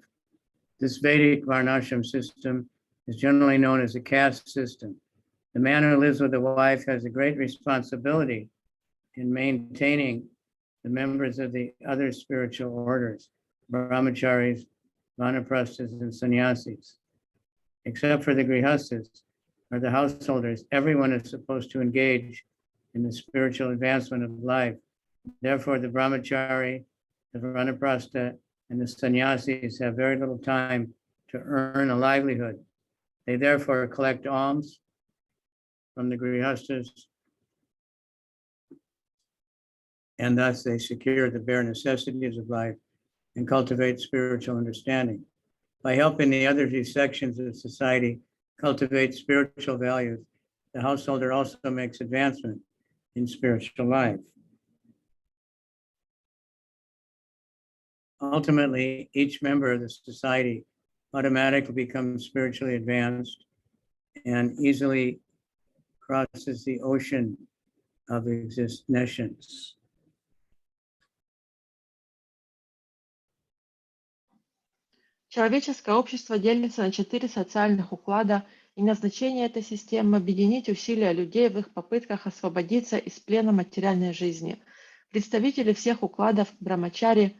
This Vedic Varnashram system is generally known as a caste system. The man who lives with a wife has a great responsibility in maintaining the members of the other spiritual orders, brahmacharis, vanaprasthas, and sannyasis. Except for the grihasthas, or the householders, everyone is supposed to engage in the spiritual advancement of life. Therefore, the brahmachari, the vanaprastha, and the sannyasis have very little time to earn a livelihood. They therefore collect alms from the grihasthas, and thus they secure the bare necessities of life and cultivate spiritual understanding. By helping the other 2 sections of society cultivate spiritual values, the householder also makes advancement in spiritual life. Ultimately, each member of the society automatically becomes spiritually advanced and easily crosses the ocean of existence. Человеческое общество делится на 4 социальных уклада, и назначение этой системы – объединить усилия людей в их попытках освободиться из плена материальной жизни. Представители всех укладов брамачари,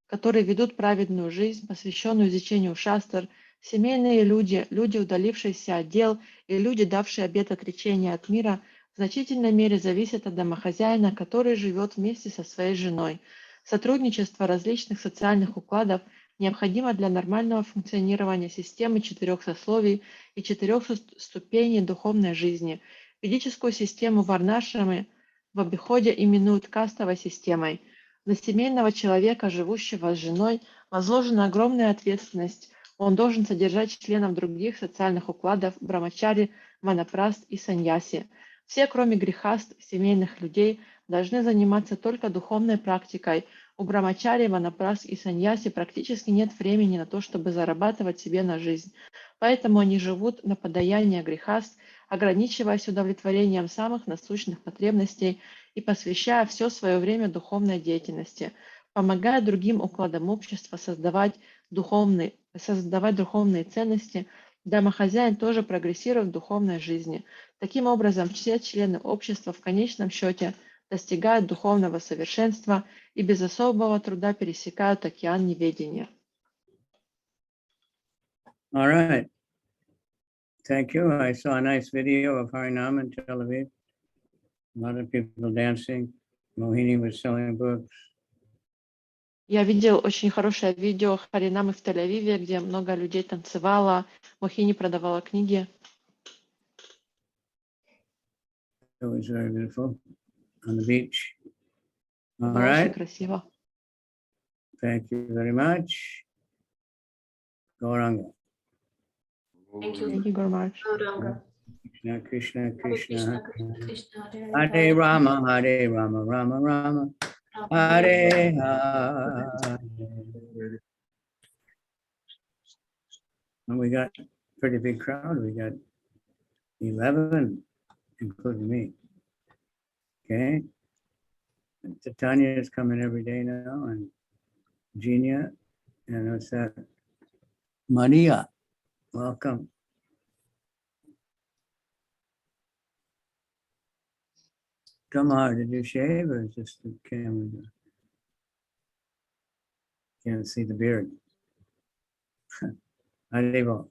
которые ведут праведную жизнь, посвященную изучению шастр, семейные люди, люди, удалившиеся от дел, и люди, давшие обет отречения от мира, в значительной мере зависят от домохозяина, который живет вместе со своей женой. Сотрудничество различных социальных укладов необходимо для нормального функционирования системы 4 сословий и 4 ступеней духовной жизни. Ведическую систему варнашрамы в обиходе именуют кастовой системой. На семейного человека, живущего с женой, возложена огромная ответственность Он должен содержать членов других социальных укладов брамачари, ванапраст и саньяси. Все, кроме грехаст, семейных людей, должны заниматься только духовной практикой. У брамачари, ванапраст и саньяси практически нет времени на то, чтобы зарабатывать себе на жизнь. Поэтому они живут на подаяние грехаст, ограничиваясь удовлетворением самых насущных потребностей и посвящая все свое время духовной деятельности, помогая другим укладам общества создавать духовные ценности. Домохозяин тоже прогрессирует в духовной жизни. Таким образом, все члены общества в конечном счете достигают духовного совершенства и без особого труда пересекают океан неведения. All right. Thank you. I saw a nice video of Harinam in Tel Aviv. A lot of people dancing. Mohini was selling books. Я видел очень хорошее видео Харинамы в Тель-Авиве, где много людей танцевало, Мохини продавала книги. It was very beautiful on the beach. All Было очень right. красиво. Thank you very much. Gauranga. Thank you. Thank you very much. Gauranga. Krishna, Krishna, Hare Krishna. Krishna, Krishna, Hare Rama, Hare Rama, Rama Rama. Hare Hare. And we got a pretty big crowd. We got 11, including me. Okay. Tanya is coming every day now, and Genia, and what's that? Maria, welcome. Tamar, did you shave or is just the camera? Can't see the beard. Haribo.